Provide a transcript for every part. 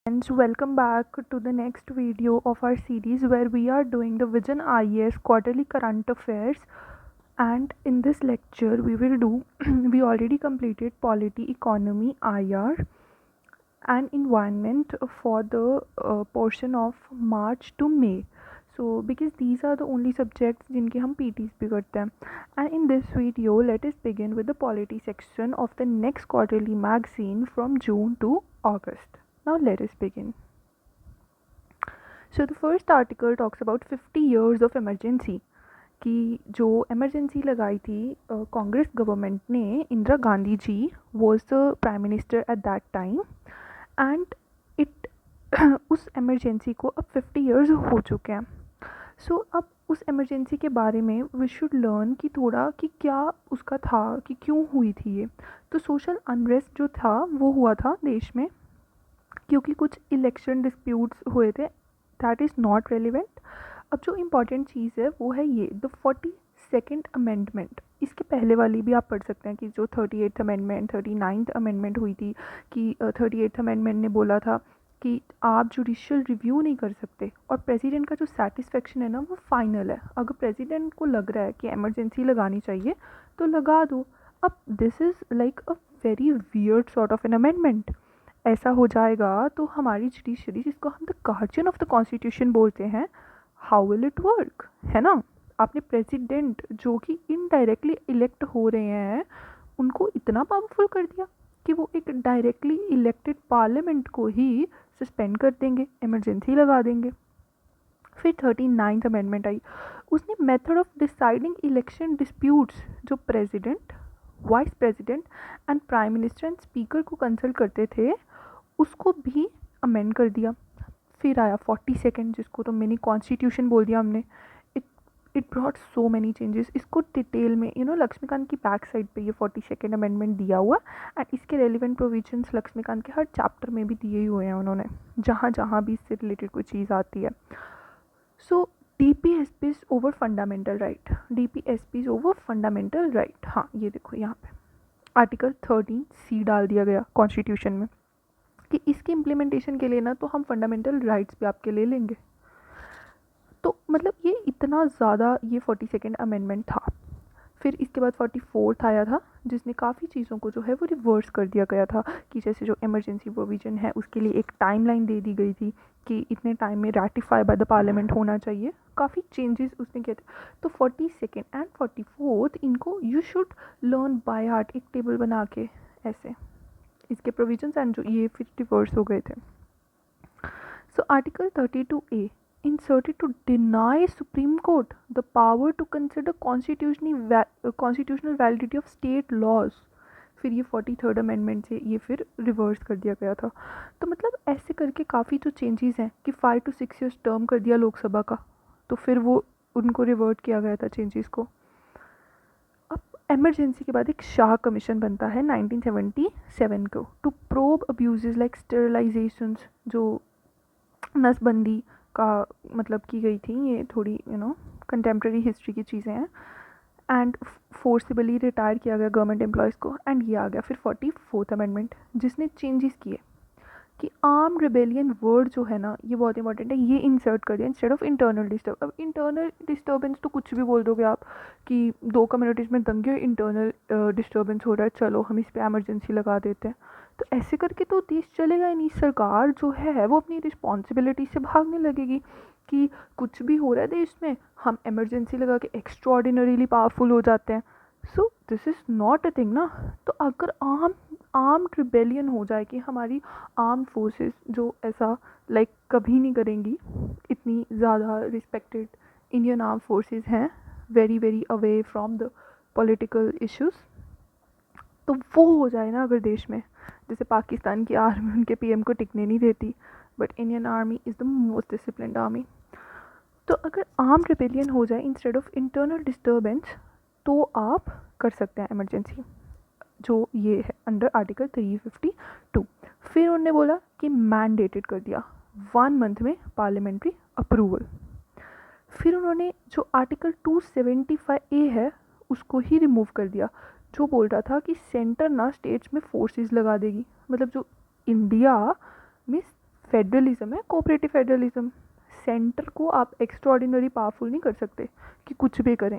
Friends, welcome back to the next video of our series where we are doing the Vision IAS quarterly current affairs. And in this lecture, we will do we already completed polity, economy, IR, and environment for the portion of March to May. So, because these are the only subjects जिनके हम PTs भी करते हैं. And in this video, let us begin with the polity section of the next quarterly magazine from June to August. Now let us begin. So the first article talks about 50 years of emergency कि जो emergency लगाई थी Congress government ने. Indira Gandhi ji was the prime minister at that time and it उस emergency को अब 50 years हो चुके हैं. सो अब उस emergency के बारे में we should learn कि थोड़ा कि क्या उसका था, कि क्यों हुई थी ये. तो social unrest जो था वो हुआ था देश में क्योंकि कुछ इलेक्शन डिस्प्यूट्स हुए थे. That is not relevant. अब जो इम्पॉर्टेंट चीज़ है वो है ये द 42nd अमेंडमेंट. इसके पहले वाली भी आप पढ़ सकते हैं कि जो 38th अमेंडमेंट 39th अमेंडमेंट हुई थी कि 38th अमेंडमेंट ने बोला था कि आप जुडिशियल रिव्यू नहीं कर सकते और प्रेसिडेंट का जो सेटिस्फेक्शन है ना वो फाइनल है. अगर प्रेसिडेंट को लग रहा है कि एमरजेंसी लगानी चाहिए तो लगा दो. अब this is like a very weird sort of an amendment. ऐसा हो जाएगा तो हमारी जुडिशरी, जिसको हम the guardian of the constitution बोलते हैं, हाउ विल इट वर्क, है ना. आपने प्रेसिडेंट जो कि इनडायरेक्टली इलेक्ट हो रहे हैं उनको इतना पावरफुल कर दिया कि वो एक डायरेक्टली इलेक्टेड पार्लियामेंट को ही सस्पेंड कर देंगे, इमरजेंसी लगा देंगे. फिर 39th अमेंडमेंट आई. उसने method of deciding election disputes जो president, vice president and prime minister and speaker को कंसल्ट करते थे उसको भी अमेंड कर दिया. फिर आया 42nd जिसको तो मिनी कॉन्स्टिट्यूशन बोल दिया हमने. It it brought so many changes. इसको डिटेल में लक्ष्मीकांत की बैक साइड पे ये 42nd अमेंडमेंट दिया हुआ एंड इसके रेलिवेंट प्रोविजंस लक्ष्मीकांत के हर चैप्टर में भी दिए ही हुए हैं उन्होंने, जहाँ जहाँ भी इससे रिलेटेड कोई चीज़ आती है. सो DPSPs over fundamental right, DPSPs over fundamental right. हाँ ये देखो यहाँ पे आर्टिकल 13C डाल दिया गया कॉन्स्टिट्यूशन में कि इसके इम्प्लीमेंटेशन के लिए ना तो हम फंडामेंटल राइट्स भी आपके ले लेंगे. तो मतलब ये इतना ज़्यादा ये 42nd अमेंडमेंट था. फिर इसके बाद 44th आया था जिसने काफ़ी चीज़ों को जो है वो रिवर्स कर दिया गया था कि जैसे जो इमरजेंसी प्रोविज़न है उसके लिए एक टाइमलाइन दे दी गई थी कि इतने टाइम में रैटिफाई बाय द पार्लियामेंट होना चाहिए. काफ़ी चेंजेस उसने किए थे. तो 42nd एंड 44th इनको you should learn by heart, एक टेबल बना के ऐसे इसके प्रोविजंस एंड जो ये फिर रिवर्स हो गए थे. So article 32A inserted to deny Supreme Court the power to consider constitutional validity of state laws. फिर ये 43rd अमेंडमेंट से ये फिर रिवर्स कर दिया गया था. तो मतलब ऐसे करके काफ़ी जो चेंजेस हैं कि 5 to 6 years टर्म कर दिया लोकसभा का, तो फिर वो उनको रिवर्ट किया गया था चेंजेस को. अब एमरजेंसी के बाद एक शाह कमीशन बनता है 1977 को टू प्रोब अब्यूजेस लाइक स्टेरिलाइजेशंस, जो नसबंदी का मतलब की गई थी. ये थोड़ी कंटेम्प्रेरी हिस्ट्री की चीज़ें हैं. एंड फोर्सिबली रिटायर किया गया गवर्नमेंट एम्प्लॉयज़ को. एंड ये आ गया फिर 44th अमेंडमेंट जिसने चेंजेस किए कि आर्म रिबेलियन वर्ड जो है ना ये बहुत इंपॉर्टेंट है, ये इंसर्ट कर दिया इंस्टेड ऑफ इंटरनल डिस्टर्ब. अब इंटरनल डिस्टर्बेंस तो कुछ भी बोल दोगे आप कि दो कम्युनिटीज़ में दंगे, इंटरनल डिस्टर्बेंस हो रहा है, चलो हम इस पर एमरजेंसी लगा देते हैं. तो ऐसे करके तो देश चलेगा ही नहीं. सरकार जो है वो अपनी रिस्पॉन्सिबिलिटी से भागने लगेगी कि कुछ भी हो रहा है देश में, हम एमरजेंसी लगा के एक्स्ट्रा ऑर्डिनरीली पावरफुल हो जाते हैं. So this is not a thing ना. तो अगर आर्म्ड रिबेलियन हो जाए कि हमारी आर्म फोर्सेस जो ऐसा लाइक कभी नहीं करेंगी, इतनी ज़्यादा रिस्पेक्टेड इंडियन आर्म फोर्सेस हैं, very very away from the political issues. तो वो हो जाए ना अगर देश में, जैसे पाकिस्तान की आर्मी उनके PM को टिकने नहीं देती, but Indian army is the most disciplined army. तो अगर आर्म रिबेलियन हो जाए इंस्टेड ऑफ इंटरनल डिस्टर्बेंस तो आप कर सकते हैं एमरजेंसी, जो ये है अंडर आर्टिकल 352. फिर उन्होंने बोला कि मैंडेटेड कर दिया 1 month में पार्लियामेंट्री अप्रूवल. फिर उन्होंने जो आर्टिकल 275A है उसको ही रिमूव कर दिया, जो बोल रहा था कि सेंटर ना स्टेट्स में फोर्सेस लगा देगी. मतलब जो इंडिया में फेडरलिज्म है कोऑपरेटिव फेडरलिज्म। सेंटर को आप एक्स्ट्रा ऑर्डिनरी पावरफुल नहीं कर सकते कि कुछ भी करें।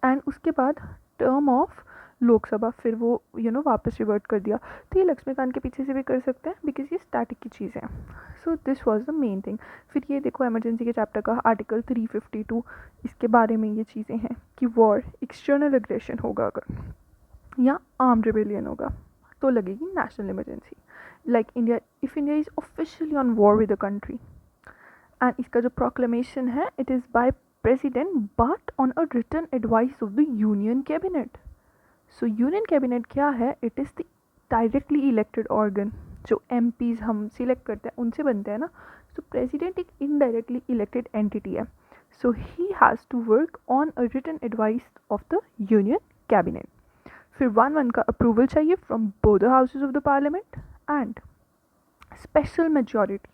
एंड उसके बाद टर्म ऑफ लोकसभा फिर वो वापस रिवर्ट कर दिया। तो ये लक्ष्मीकांत के पीछे से भी कर सकते हैं बिकॉज ये स्टैटिक की चीज़ है। So this was the main thing. फिर ये देखो इमरजेंसी के चैप्टर का आर्टिकल 352, इसके बारे में ये चीज़ें हैं कि वॉर एक्सटर्नल एग्रेशन होगा अगर या आर्म रिबेलियन होगा तो लगेगी national emergency. Like India, if India is officially on war with the country and इसका जो प्रोक्लेमेशन है it is by president but on a written advice of the union cabinet. So union cabinet क्या है? It is the directly elected organ. जो MPs हम select करते हैं उनसे बनते हैं ना। सो प्रेसिडेंट एक इनडायरेक्टली इलेक्टेड एंटिटी है। So he has to work on a written advice of the union cabinet. फिर 1-1 का अप्रूवल चाहिए from both the houses of the parliament and special majority.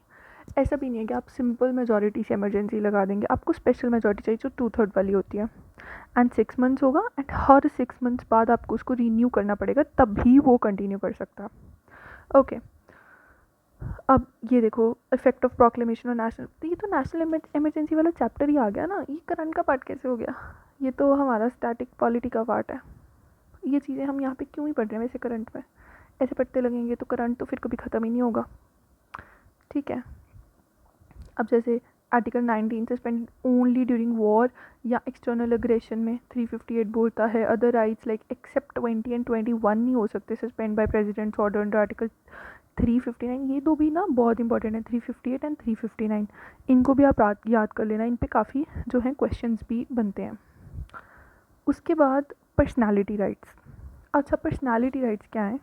ऐसा भी नहीं है कि आप सिंपल मेजॉरिटी से इमरजेंसी लगा देंगे, आपको स्पेशल मेजॉरिटी चाहिए जो 2/3 वाली होती है। एंड 6 मंथ्स होगा एंड हर 6 मंथ्स बाद आपको उसको रीन्यू करना पड़ेगा तभी वो कंटिन्यू कर सकता है। ओके अब ये देखो इफेक्ट ऑफ प्रोक्लेमेशन और नेशनल। तो ये तो नेशनल इमरजेंसी वाला चैप्टर ही आ गया ना। ये करंट का पार्ट कैसे हो गया? ये तो हमारा स्टैटिक पॉलिटी का पार्ट है। ये चीज़ें हम यहाँ पे क्यों ही पढ़ रहे हैं वैसे करंट में? ऐसे पढ़ते लगेंगे तो करंट तो फिर कभी ख़त्म ही नहीं होगा। ठीक है, अब जैसे article 19 suspend only during war या एक्सटर्नल अग्रेशन में 358 बोलता है other rights like except 20 and 21 नहीं हो सकते suspend by president's order under article 359। ये दो भी ना बहुत इंपॉर्टेंट है, 358 एंड 359। इनको भी आप याद कर लेना, इन पे काफ़ी जो है क्वेश्चंस भी बनते हैं। उसके बाद पर्सनालिटी राइट्स। अच्छा पर्सनालिटी राइट्स क्या है?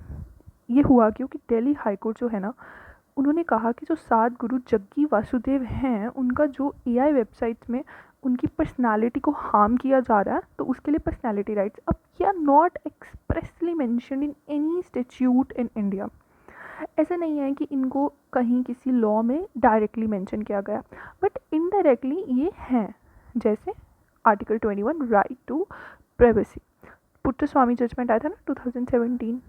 ये हुआ क्योंकि दिल्ली हाईकोर्ट जो है ना उन्होंने कहा कि जो 7 गुरु जग्गी वासुदेव हैं उनका जो एआई वेबसाइट्स में उनकी पर्सनालिटी को हार्म किया जा रहा है तो उसके लिए पर्सनालिटी राइट्स अब ये are not expressly mentioned in any statute in India. ऐसा नहीं है कि इनको कहीं किसी लॉ में डायरेक्टली मेंशन किया गया बट इनडायरेक्टली ये हैं। जैसे article 21 right to privacy, Puttaswamy judgment आया था ना 2017।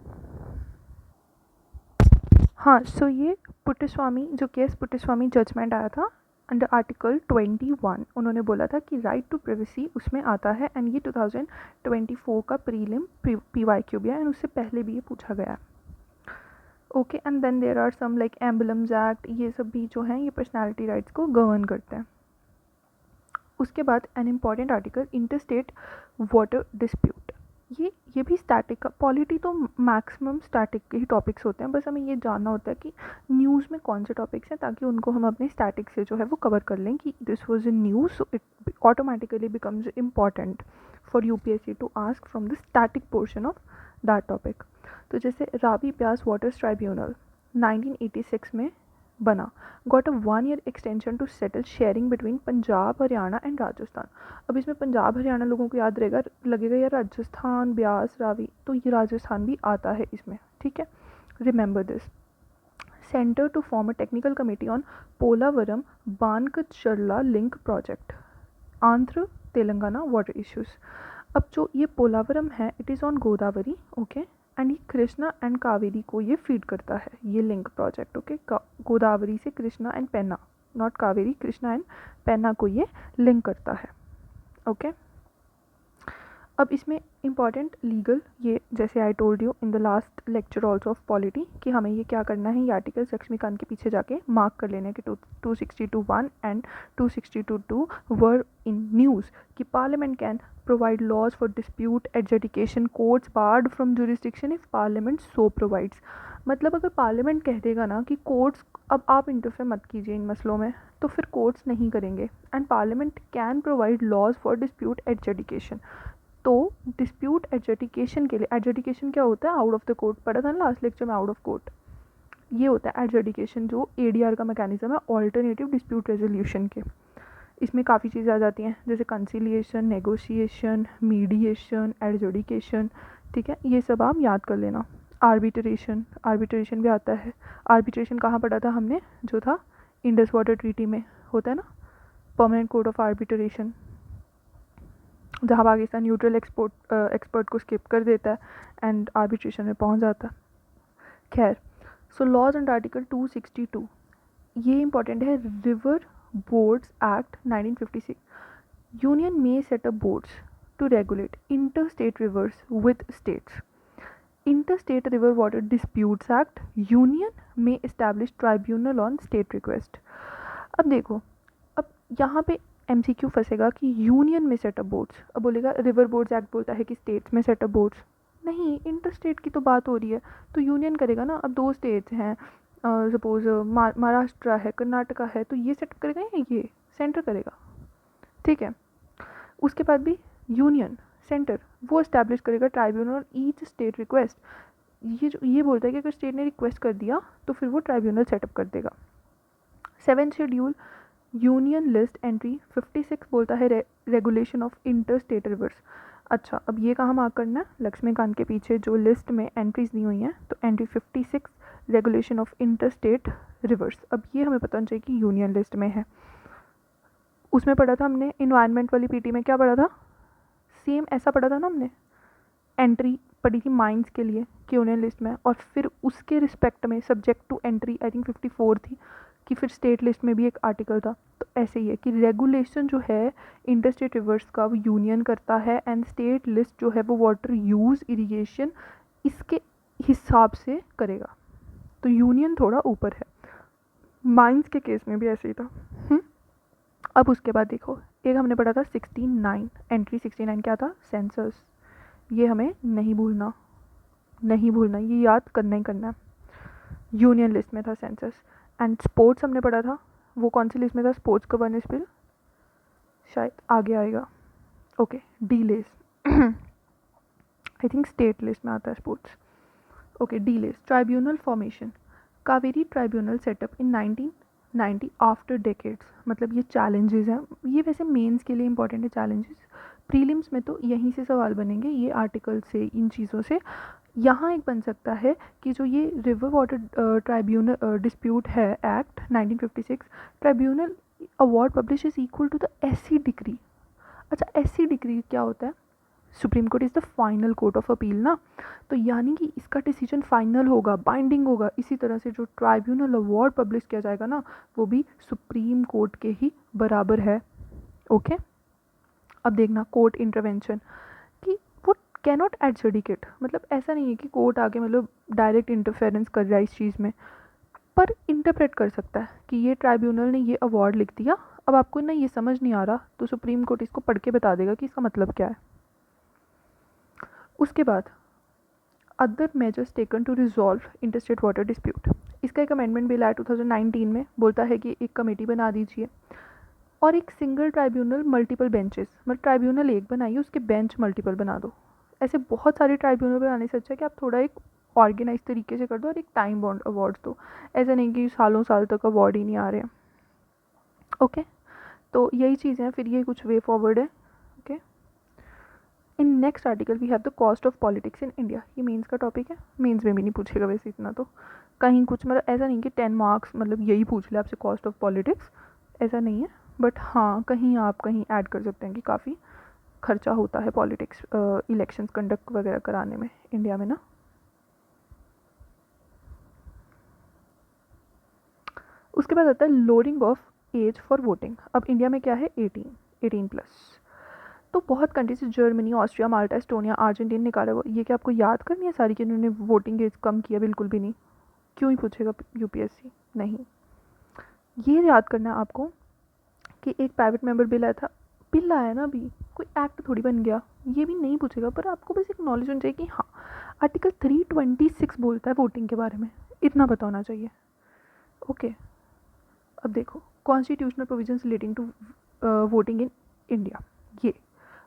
हाँ सो ये पुट्टस्वामी जो केस पुट्टस्वामी जजमेंट आया था अंडर आर्टिकल 21 उन्होंने बोला था कि राइट टू प्राइवेसी उसमें आता है एंड ये 2024 का प्रीलिम PYQ भी है एंड उससे पहले भी ये पूछा गया है। Okay and then there are some like emblems act, ये सब भी जो हैं ये पर्सनालिटी राइट्स को गवर्न करते हैं। उसके बाद an important article interstate water dispute. ये भी स्टैटिक का, पॉलिटी तो मैक्सिमम स्टैटिक के ही टॉपिक्स होते हैं, बस हमें ये जानना होता है कि न्यूज़ में कौन से टॉपिक्स हैं ताकि उनको हम अपने स्टैटिक से जो है वो कवर कर लें कि this was in news so it automatically becomes important for UPSC to ask from the static portion of that topic. तो जैसे रावी ब्यास वाटर्स ट्राइब्यूनल 1986 में बना, got a 1 year extension to settle sharing between Punjab Haryana and Rajasthan. अब इसमें पंजाब हरियाणा लोगों को याद रहेगा, लगेगा यार राजस्थान ब्यास रावी, तो ये राजस्थान भी आता है इसमें। ठीक है, remember this. Centre to form a technical committee on Polavaram Banakacherla link project, Andhra Telangana water issues. अब जो ये पोलावरम है it is on Godavari, okay, and ये कृष्णा एंड कावेरी को ये फीड करता है ये लिंक प्रोजेक्ट। ओके, गोदावरी से Krishna and Penna, not Kaveri, Krishna and Penna को ये लिंक करता है। ओके, अब इसमें इम्पॉर्टेंट लीगल, ये जैसे I told you in the last lecture also of polity कि हमें ये क्या करना है, ये आर्टिकल्स लक्ष्मीकांत के पीछे जाके मार्क कर लेने के 262(1) एंड 262(2) वर इन न्यूज़ कि parliament can provide laws for dispute adjudication, courts barred from jurisdiction if parliament so provides। मतलब अगर पार्लियामेंट कह देगा ना कि कोर्ट्स अब आप इंटरफेयर मत कीजिए इन मसलों में तो फिर कोर्ट्स नहीं करेंगे and parliament can provide laws for dispute adjudication. तो डिस्प्यूट एडजुडिकेशन के लिए, एडजुडिकेशन क्या होता है? आउट ऑफ द कोर्ट, पढ़ा था ना लास्ट लेक्चर में आउट ऑफ कोर्ट, ये होता है एडजुडिकेशन जो ADR का मैकेनिज्म है, ऑल्टरनेटिव डिस्प्यूट रेजोल्यूशन के। इसमें काफ़ी चीज़ें आ जाती हैं जैसे कंसिलिएशन, नेगोशिएशन, मीडिएशन, एडजुडिकेशन। ठीक है, ये सब आप याद कर लेना। आर्बिट्रेशन, आर्बिट्रेशन भी आता है। आर्बिट्रेशन कहाँ पढ़ा था हमने? जो था इंडस वाटर ट्रीटी में होता है ना, परमानेंट कोड ऑफ आर्बिट्रेशन, जहाँ पाकिस्तान न्यूट्रल एक्सपर्ट को स्किप कर देता है एंड आर्बिट्रेशन में पहुँच जाता है। खैर, सो लॉज अंडर आर्टिकल 262 ये इंपॉर्टेंट है, रिवर बोर्ड्स एक्ट 1956, यूनियन में set up boards to regulate inter state rivers with states. Inter state river water disputes act, union में establish tribunal on state request. अब देखो, अब यहाँ पे एमसीक्यू फंसेगा कि यूनियन में सेटअप बोर्ड्स, अब बोलेगा रिवर बोर्ड्स एक्ट बोलता है कि स्टेट्स में सेटअप बोर्ड्स, नहीं, इंटर स्टेट की तो बात हो रही है, तो यूनियन करेगा ना। अब दो स्टेट्स हैं, सपोज महाराष्ट्र है, कर्नाटका है, तो ये सेटअप करेगा या ये सेंटर करेगा, ठीक है। उसके बाद भी यूनियन सेंटर वो इस्टेब्लिश करेगा ट्राइब्यूनल ईच स्टेट रिक्वेस्ट। ये बोलता है कि अगर स्टेट ने रिक्वेस्ट कर दिया तो फिर वो ट्राइब्यूनल सेटअप कर देगा। 7th schedule union list entry 56 बोलता है regulation of inter state reverse. अच्छा, अब ये कहाँ मार्क करना है, लक्ष्मीकांत के पीछे जो लिस्ट में एंट्रीज दी हुई हैं, तो entry 56 regulation of inter state reverse. अब ये हमें पता होना चाहिए कि यूनियन लिस्ट में है। उसमें पढ़ा था हमने इन्वायरमेंट वाली पीटी में, क्या पढ़ा था, सेम ऐसा पढ़ा था ना हमने, एंट्री पढ़ी थी माइंस के लिए कि यूनियन लिस्ट में, और फिर उसके रिस्पेक्ट में subject to entry I think 54 थी कि फिर स्टेट लिस्ट में भी एक आर्टिकल था। तो ऐसे ही है कि रेगुलेशन जो है इंटर स्टेट रिवर्स का वो यूनियन करता है, एंड स्टेट लिस्ट जो है वो वाटर यूज़ इरिगेशन इसके हिसाब से करेगा। तो यूनियन थोड़ा ऊपर है, माइंस के केस में भी ऐसे ही था। अब उसके बाद देखो, एक हमने पढ़ा था 69, एंट्री 69 क्या था, सेंसस। ये हमें नहीं भूलना, ये याद करना ही करना है। यूनियन लिस्ट में था सेंसस। एंड स्पोर्ट्स हमने पढ़ा था, वो कौन सी लिस्ट में था, स्पोर्ट्स गवर्नेंस बिल शायद आगे आएगा, okay, the list I think state list में आता है sports, okay, the list. Tribunal formation, Kaveri tribunal setup in 1990 after decades. मतलब ये चैलेंजेस हैं, ये वैसे मेंस के लिए इंपॉर्टेंट है चैलेंजेस, प्रीलिम्स में तो यहीं से सवाल बनेंगे, ये आर्टिकल से, इन चीज़ों से। यहाँ एक बन सकता है कि जो ये रिवर वाटर ट्राइब्यूनल डिस्प्यूट है act 1956, tribunal award publish is equal to the SC decree. अच्छा, एससी डिग्री क्या होता है, supreme court is the final court of appeal ना, तो यानी कि इसका डिसीजन फाइनल होगा, बाइंडिंग होगा। इसी तरह से जो ट्राइब्यूनल अवार्ड पब्लिश किया जाएगा ना, वो भी सुप्रीम कोर्ट के ही बराबर है, ओके। अब देखना कोर्ट इंटरवेंशन, कि वो कैनॉट एडजुडिकेट, मतलब ऐसा नहीं है कि कोर्ट आके मतलब डायरेक्ट इंटरफेरेंस कर रहा है इस चीज़ में, पर इंटरप्रेट कर सकता है कि ये ट्राइब्यूनल ने ये अवार्ड लिख दिया, अब आपको ना ये समझ नहीं आ रहा तो सुप्रीम कोर्ट इसको पढ़ के बता देगा कि इसका मतलब क्या है। उसके बाद other measures taken to resolve interstate water dispute, इसका एक अमेंडमेंट बिल आया 2019 में, बोलता है कि एक कमेटी बना दीजिए और एक सिंगल ट्राइब्यूनल मल्टीपल बेंचेस, मतलब ट्राइब्यूनल एक बनाइए, उसके बेंच मल्टीपल बना दो। ऐसे बहुत सारे ट्राइब्यूनल बनाने से अच्छा है कि आप थोड़ा एक ऑर्गेनाइज तरीके से कर दो और एक टाइम बॉन्ड अवार्ड दो, ऐसा नहीं कि सालों साल तक अवार्ड ही नहीं आ रहे हैं, ओके। तो यही चीज़ें हैं, फिर ये कुछ वे फॉरवर्ड है, okay. In next article we have the cost of politics in India, ये मेंस का टॉपिक है, मेंस में भी नहीं पूछेगा वैसे इतना, तो कहीं कुछ मतलब ऐसा नहीं कि 10 मार्क्स मतलब यही पूछ ले आपसे कॉस्ट ऑफ पॉलिटिक्स, ऐसा नहीं है, बट हाँ कहीं आप कहीं ऐड कर सकते हैं कि काफ़ी खर्चा होता है पॉलिटिक्स इलेक्शंस कंडक्ट वगैरह कराने में इंडिया में ना। उसके बाद आता है lowering of age for voting. अब इंडिया में क्या है, 18+। तो बहुत countries, Germany, Austria, Malta, Estonia, Argentina निकाला हुआ, ये क्या आपको याद करनी है सारी कि उन्होंने वोटिंग एज कम किया, बिल्कुल भी नहीं, क्यों ही पूछेगा यूपीएससी, नहीं, ये याद करना है आपको कि एक प्राइवेट मेंबर बिल आया था, बिल आया ना अभी, कोई एक्ट थोड़ी बन गया, ये भी नहीं पूछेगा, पर आपको बस एक नॉलेज होनी चाहिए कि हाँ आर्टिकल 326 बोलता है वोटिंग के बारे में, इतना पता होना चाहिए, ओके। अब देखो constitutional provisions relating to voting in India, ये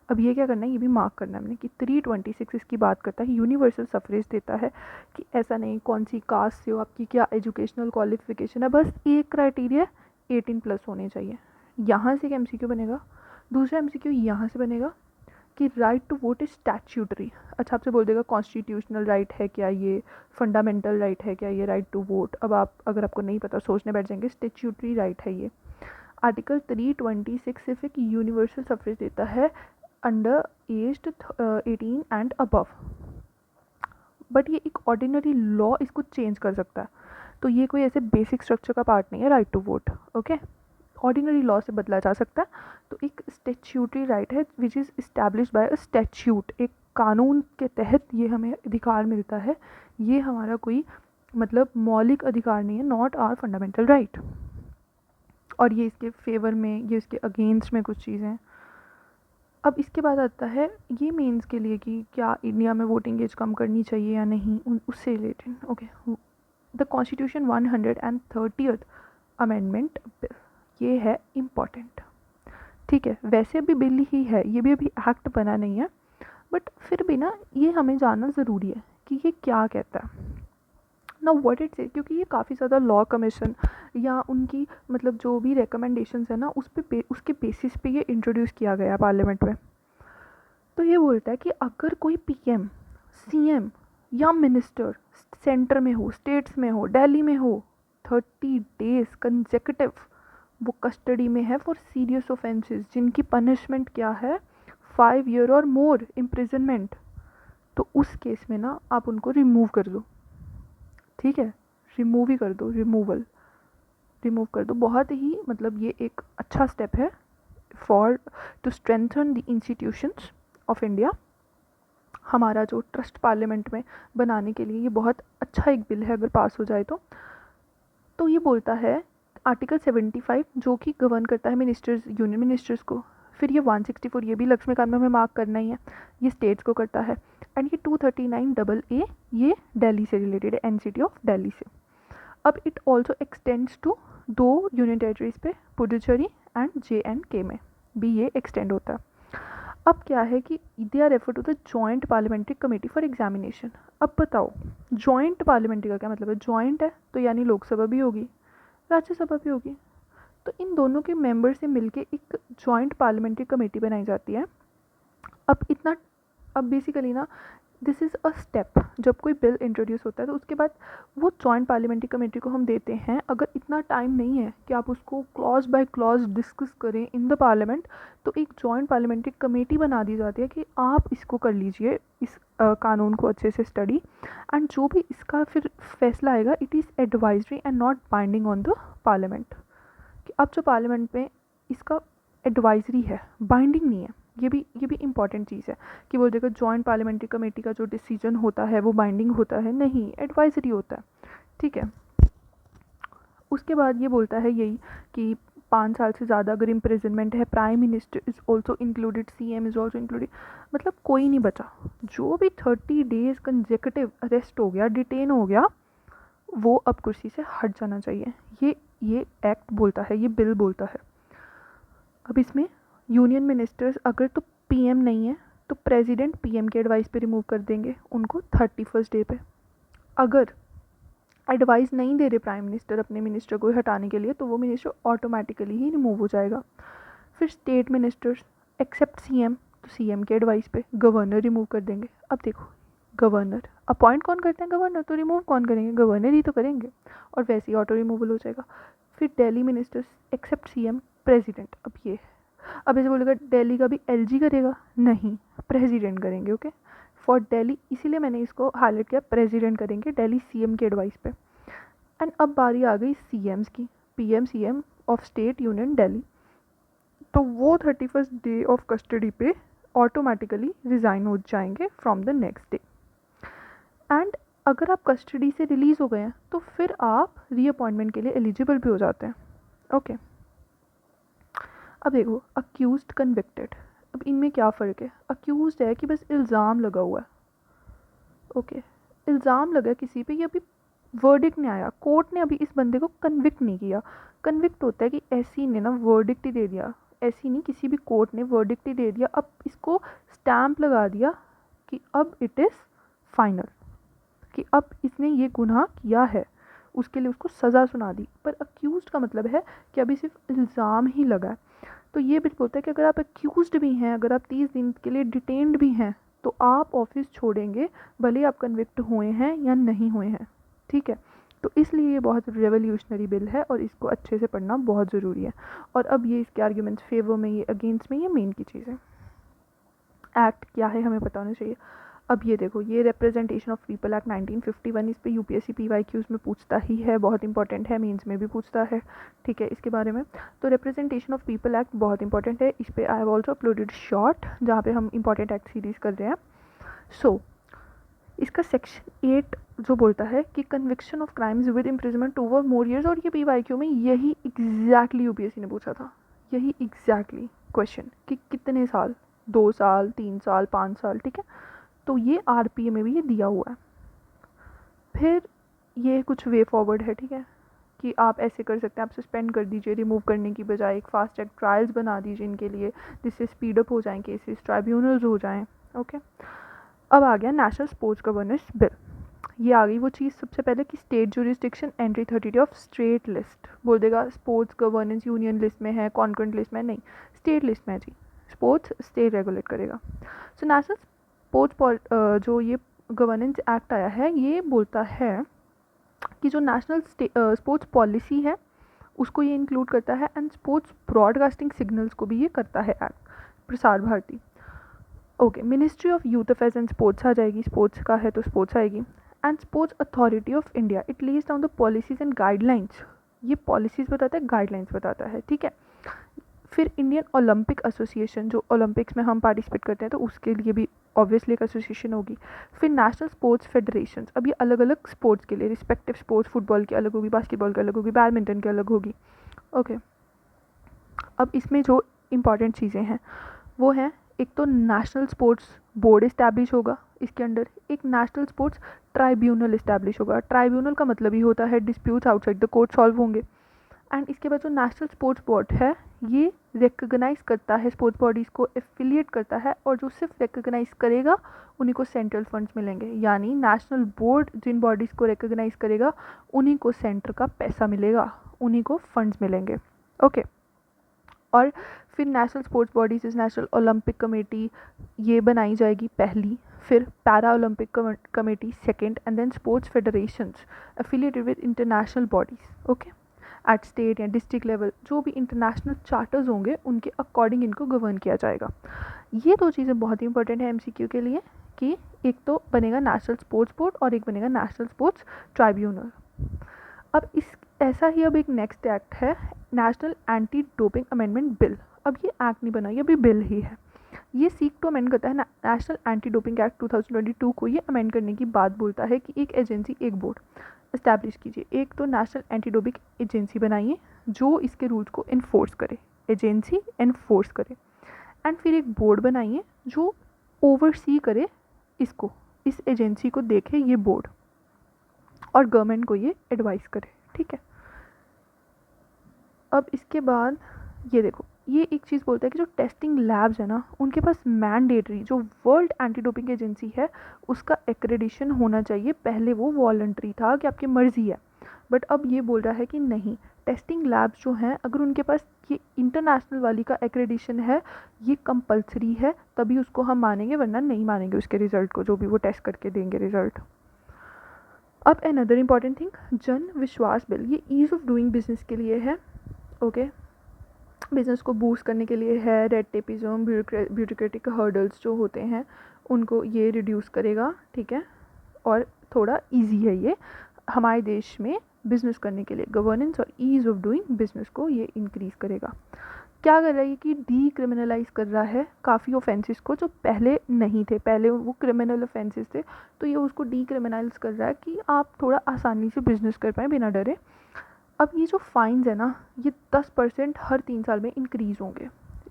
अब ये क्या करना है, ये भी मार्क करना है हमने कि 326 इसकी बात करता है, यूनिवर्सल सफरेज देता है कि ऐसा नहीं कौन सी कास्ट से हो, आपकी क्या एजुकेशनल क्वालिफिकेशन है, बस एक क्राइटेरिया 18+ होने चाहिए। यहाँ से एक एमसीक्यू बनेगा, दूसरा एमसीक्यू यहाँ से बनेगा कि right to vote is statutory. अच्छा, आपसे बोल देगा कॉन्स्टिट्यूशनल राइट है क्या ये, फंडामेंटल राइट है क्या ये राइट टू वोट, अब आप अगर आपको नहीं पता सोचने बैठ जाएंगे, स्टैट्यूटरी राइट है ये। आर्टिकल 326 सिर्फ एक यूनिवर्सल सफरेज देता है under aged 18 and above, but ये एक ऑर्डिनरी लॉ इसको चेंज कर सकता है। तो ये कोई ऐसे बेसिक स्ट्रक्चर का पार्ट नहीं है right to vote. Okay, ordinary law से बदला जा सकता है। तो एक स्टैट्यूटरी राइट है which is established bye a statute, एक कानून के तहत ये हमें अधिकार मिलता है। ये हमारा कोई मतलब मौलिक अधिकार नहीं है, नॉट आवर फंडामेंटल राइट। और ये इसके फेवर में, ये इसके अगेंस्ट में कुछ चीज़ें। अब इसके बाद आता है ये मेंस के लिए कि क्या इंडिया में वोटिंग एज कम करनी चाहिए या नहीं, उससे related. Okay, the constitution 130th amendment bill, ये है इम्पॉर्टेंट। ठीक है, वैसे अभी बिल ही है, ये भी अभी एक्ट बना नहीं है, बट फिर भी ना ये हमें जानना ज़रूरी है कि ये क्या कहता है ना, व्हाट इट से, क्योंकि ये काफ़ी ज़्यादा लॉ कमीशन या उनकी मतलब जो भी रिकमेंडेशंस है ना उसके बेसिस पे ये इंट्रोड्यूस किया गया पार्लियामेंट में। तो ये बोलता है कि अगर कोई पीएम, सीएम या मिनिस्टर सेंटर में हो, स्टेट्स में हो, दिल्ली में हो, 30 days कंसेक्यूटिव वो कस्टडी में है फॉर सीरियस ऑफेंसेस जिनकी पनिशमेंट क्या है 5 year और मोर इम्प्रिजनमेंट, तो उस केस में ना आप उनको रिमूव कर दो। ठीक है, रिमूव ही कर दो, रिमूव कर दो। बहुत ही मतलब ये एक अच्छा स्टेप है for to strengthen the institutions of India. हमारा जो ट्रस्ट पार्लियामेंट में बनाने के लिए ये बहुत अच्छा एक बिल है अगर पास हो जाए तो। तो ये बोलता है आर्टिकल 75 जो कि गवर्न करता है मिनिस्टर्स, यूनियन मिनिस्टर्स को। फिर ये 164 ये भी लक्ष्मीकांत में हमें मार्क करना ही है, ये स्टेट्स को करता है। एंड ये 239AA ये दिल्ली से रिलेटेड है, एनसीटी ऑफ दिल्ली से। अब it also extends to 2 union territories पे, पुडुचेरी एंड JNK में भी ये एक्सटेंड होता है। अब क्या है कि they are refer to the joint parliamentary committee for examination. अब बताओ जॉइंट पार्लियामेंट्री का क्या मतलब है, जॉइंट है तो यानी लोकसभा भी होगी, राज्यसभा भी होगी, तो इन दोनों के मेंबर से मिलके एक जॉइंट पार्लियामेंट्री कमेटी बनाई जाती है। अब बेसिकली ना दिस इज़ अ स्टेप, जब कोई बिल इंट्रोड्यूस होता है तो उसके बाद वो जॉइंट पार्लियामेंट्री कमेटी को हम देते हैं। अगर इतना टाइम नहीं है कि आप उसको क्लॉज बाय क्लॉज डिस्कस करें इन द पार्लियामेंट, तो एक जॉइंट पार्लियामेंट्री कमेटी बना दी जाती है कि आप इसको कर लीजिए, इस कानून को अच्छे से स्टडी, एंड जो भी इसका फिर फैसला आएगा it is advisory and not binding on the parliament. कि अब जो पार्लियामेंट में इसका एडवाइजरी है, बाइंडिंग नहीं है। ये भी इंपॉर्टेंट चीज़ है कि वो देखो जॉइंट पार्लियामेंट्री कमेटी का जो डिसीजन होता है वो बाइंडिंग होता है, नहीं, एडवाइजरी होता है। ठीक है, उसके बाद ये बोलता है यही कि 5 साल से ज़्यादा अगर इम्प्रिजनमेंट है, prime minister is also included, CM is also included, मतलब कोई नहीं बचा। जो भी 30 days कंजेक्टिव अरेस्ट हो गया, डिटेन हो गया, वो अब कुर्सी से हट जाना चाहिए। ये एक्ट बोलता है, ये बिल बोलता है। अब इसमें यूनियन मिनिस्टर्स अगर तो PM नहीं है तो प्रेसिडेंट PM के एडवाइस पे रिमूव कर देंगे उनको 31st डे पे। अगर एडवाइस नहीं दे रहे प्राइम मिनिस्टर अपने मिनिस्टर को हटाने के लिए तो वो मिनिस्टर ऑटोमेटिकली ही रिमूव हो जाएगा। फिर स्टेट मिनिस्टर्स एक्सेप्ट CM, तो CM के एडवाइस पे गवर्नर रिमूव कर देंगे। अब देखो गवर्नर अपॉइंट कौन करते हैं, गवर्नर, तो रिमूव कौन करेंगे, गवर्नर ही तो करेंगे, और वैसे ही ऑटो रिमूवल हो जाएगा। फिर Delhi ministers except CM, president. अब ऐसे बोलेगा दिल्ली का भी LG करेगा, नहीं, प्रेसिडेंट करेंगे। ओके, फॉर दिल्ली, इसीलिए मैंने इसको हाईलाइट किया, प्रेसिडेंट करेंगे दिल्ली CM के एडवाइस पे। एंड अब बारी आ गई CMs की, PM CM of state union Delhi, तो वो 31st डे ऑफ कस्टडी पे ऑटोमेटिकली रिज़ाइन हो जाएंगे from the next day. And अगर आप कस्टडी से रिलीज़ हो गए हैं तो फिर आप रीअपॉइंटमेंट के लिए एलिजिबल भी हो जाते हैं। ओके, अब देखो अक्यूज्ड कन्विक्टेड, अब इनमें क्या फ़र्क है। अक्यूज्ड है कि बस इल्ज़ाम लगा हुआ है। ओके, इल्ज़ाम लगा किसी पे, ये अभी वर्डिक्ट नहीं आया, कोर्ट ने अभी इस बंदे को कन्विक्ट नहीं किया। कन्विक्ट होता है कि ऐसी ने ना वर्डिक्ट ही दे दिया, ऐसी नहीं, किसी भी कोर्ट ने वर्डिक्ट ही दे दिया, अब इसको स्टैम्प लगा दिया कि अब इट इज़ फाइनल, कि अब इसने ये गुनाह किया है, उसके लिए उसको सज़ा सुना दी। पर अक्यूज्ड का मतलब है कि अभी सिर्फ इल्ज़ाम ही लगा है। तो ये बिल बोलता है कि अगर आप अक्यूज्ड भी हैं, अगर आप 30 दिन के लिए डिटेन्ड भी हैं, तो आप ऑफिस छोड़ेंगे भले आप कन्विक्ट हुए हैं या नहीं हुए हैं। ठीक है, तो इसलिए ये बहुत रेवोल्यूशनरी बिल है और इसको अच्छे से पढ़ना बहुत ज़रूरी है। और अब ये इसके आर्ग्यूमेंट्स फेवर में, ये अगेंस्ट में, ये मेन की चीज़ है। एक्ट क्या है हमें पता होना चाहिए। अब ये देखो, ये रिप्रेजेंटेशन ऑफ पीपल एक्ट 1951, इस पे यूपीएससी पीवाईक्यूज में पूछता ही है, बहुत इंपॉर्टेंट है, मीन्स में भी पूछता है, ठीक है, इसके बारे में। तो रिप्रेजेंटेशन ऑफ पीपल एक्ट बहुत इंपॉर्टेंट है, इस पे I have also uploaded short जहाँ पे हम इंपॉर्टेंट एक्ट सीरीज कर रहे हैं। सो इसका सेक्शन 8 जो बोलता है कि conviction of crimes with imprisonment over more years, और ये पीवाईक्यू में यही एग्जैक्टली यूपीएससी ने पूछा था, यही एग्जैक्टली क्वेश्चन कि कितने साल, 2 साल, 3 साल, 5 साल, ठीक है। तो ये आरपीए में भी ये दिया हुआ है। फिर ये कुछ वे फॉरवर्ड है, ठीक है, कि आप ऐसे कर सकते हैं, आप सस्पेंड कर दीजिए रिमूव करने की बजाय, एक फास्ट ट्रैक ट्रायल्स बना दीजिए इनके लिए, जिससे स्पीड अप हो जाएं केसेस, ट्राइब्यूनल्स हो जाएं। ओके, अब आ गया नेशनल स्पोर्ट्स गवर्नेंस बिल। ये आ गई वो चीज़ सबसे पहले कि state jurisdiction entry 30 of state list, बोल देगा स्पोर्ट्स गवर्नेंस यूनियन लिस्ट में है, कॉन्करेंट लिस्ट में नहीं, स्टेट लिस्ट में है जी, स्पोर्ट्स स्टेट रेगुलेट करेगा। सो नेशनल स्पोर्ट्स जो ये गवर्नेंस एक्ट आया है, ये बोलता है कि जो नेशनल स्पोर्ट्स पॉलिसी है उसको ये इंक्लूड करता है, एंड स्पोर्ट्स ब्रॉडकास्टिंग सिग्नल्स को भी ये करता है act, Prasar Bharati. Okay, ministry of youth affairs and sports आ जाएगी, स्पोर्ट्स का है तो स्पोर्ट्स आएगी। And sports authority of India, it lays down the policies and guidelines, ये पॉलिसीज बताता है, गाइडलाइंस बताता है, ठीक है। फिर इंडियन ओलंपिक एसोसिएशन, जो ओलंपिक्स में हम पार्टिसिपेट करते हैं तो उसके लिए भी ऑब्वियसली एक एसोसिएशन होगी। फिर नेशनल स्पोर्ट्स फेडरेशन, अब ये अलग अलग स्पोर्ट्स के लिए, रिस्पेक्टिव स्पोर्ट्स, फुटबॉल की अलग होगी, बास्केटबॉल की अलग होगी, बैडमिंटन की अलग होगी। ओके, अब इसमें जो इम्पॉर्टेंट चीज़ें हैं वो हैं, एक तो नेशनल स्पोर्ट्स बोर्ड इस्टेब्लिश होगा, इसके अंडर एक नेशनल स्पोर्ट्स ट्राइब्यूनल इस्टेब्लिश होगा। ट्राइब्यूनल का मतलब ही होता है disputes outside the court solve होंगे। एंड इसके बाद जो नेशनल स्पोर्ट्स बोर्ड है ये रिकग्नाइज़ करता है स्पोर्ट्स बॉडीज़ को, एफिलिएट करता है, और जो सिर्फ रिकग्नाइज़ करेगा उन्हीं को सेंट्रल फंड्स मिलेंगे, यानी नेशनल बोर्ड जिन बॉडीज़ को रिकग्नाइज़ करेगा उन्हीं को सेंटर का पैसा मिलेगा, उन्हीं को फंड्स मिलेंगे। ओके, और फिर national sports bodies is national Olympic committee, ये बनाई जाएगी पहली, फिर para Olympic committee second, and then sports federations affiliated with international bodies. Okay, at state या डिस्ट्रिक्ट लेवल जो भी इंटरनेशनल चार्टर्स होंगे उनके अकॉर्डिंग इनको गवर्न किया जाएगा। ये दो चीज़ें बहुत ही इंपॉर्टेंट है एमसीक्यू के लिए, कि एक तो बनेगा नेशनल स्पोर्ट्स बोर्ड और एक बनेगा नेशनल स्पोर्ट्स ट्राइब्यूनल। अब इस ऐसा ही अब एक नेक्स्ट एक्ट है, national anti doping amendment bill. अब ये एक्ट नहीं बना, ये अभी बिल ही है। ये सीक टू अमेंड करता है नेशनल एंटी डोपिंग एक्ट 2022 को, ये अमेंड करने की बात बोलता है कि एक एजेंसी, एक बोर्ड इस्टेब्लिश कीजिए। एक तो नेशनल एंटी डोपिंग एजेंसी बनाइए जो इसके रूल्स को इन्फोर्स करे, एजेंसी इन्फोर्स करे, एंड फिर एक बोर्ड बनाइए जो ओवरसी करे इसको, इस एजेंसी को देखे ये बोर्ड, और गवर्नमेंट को ये एडवाइस करे, ठीक है। अब इसके बाद ये देखो, ये एक चीज़ बोलता है कि जो टेस्टिंग लैब्स है ना उनके पास मैंडेटरी, जो वर्ल्ड एंटी डोपिंग एजेंसी है उसका एक्रेडिशन होना चाहिए। पहले वो वॉलंटरी था कि आपकी मर्ज़ी है, बट अब ये बोल रहा है कि नहीं, टेस्टिंग लैब्स जो हैं अगर उनके पास ये इंटरनेशनल वाली का एक्रेडिशन है, ये कंपलसरी है, तभी उसको हम मानेंगे, वरना नहीं मानेंगे उसके रिज़ल्ट को, जो भी वो टेस्ट करके देंगे रिज़ल्ट। अब अनदर इम्पॉर्टेंट थिंग, जन विश्वास बिल, ये ईज़ ऑफ डूइंग बिजनेस के लिए है। ओके, बिज़नेस को बूस्ट करने के लिए है, रेड टेपिज्म, ब्यूरोक्रेटिक हर्डल्स जो होते हैं उनको ये रिड्यूस करेगा, ठीक है, और थोड़ा इजी है ये हमारे देश में बिज़नेस करने के लिए, गवर्नेंस और ईज़ ऑफ डूइंग बिज़नेस को ये इंक्रीज़ करेगा। क्या कर रहा है कि डीक्रिमिनलाइज कर रहा है काफ़ी ऑफेंसेस को जो पहले नहीं थे, पहले वो क्रिमिनल ऑफेंसेस थे, तो ये उसको डीक्रिमिनलाइज कर रहा है कि आप थोड़ा आसानी से बिजनेस कर पाएँ बिना डरे। अब ये जो फाइन्स है ना, ये 10% हर 3 साल में इंक्रीज़ होंगे।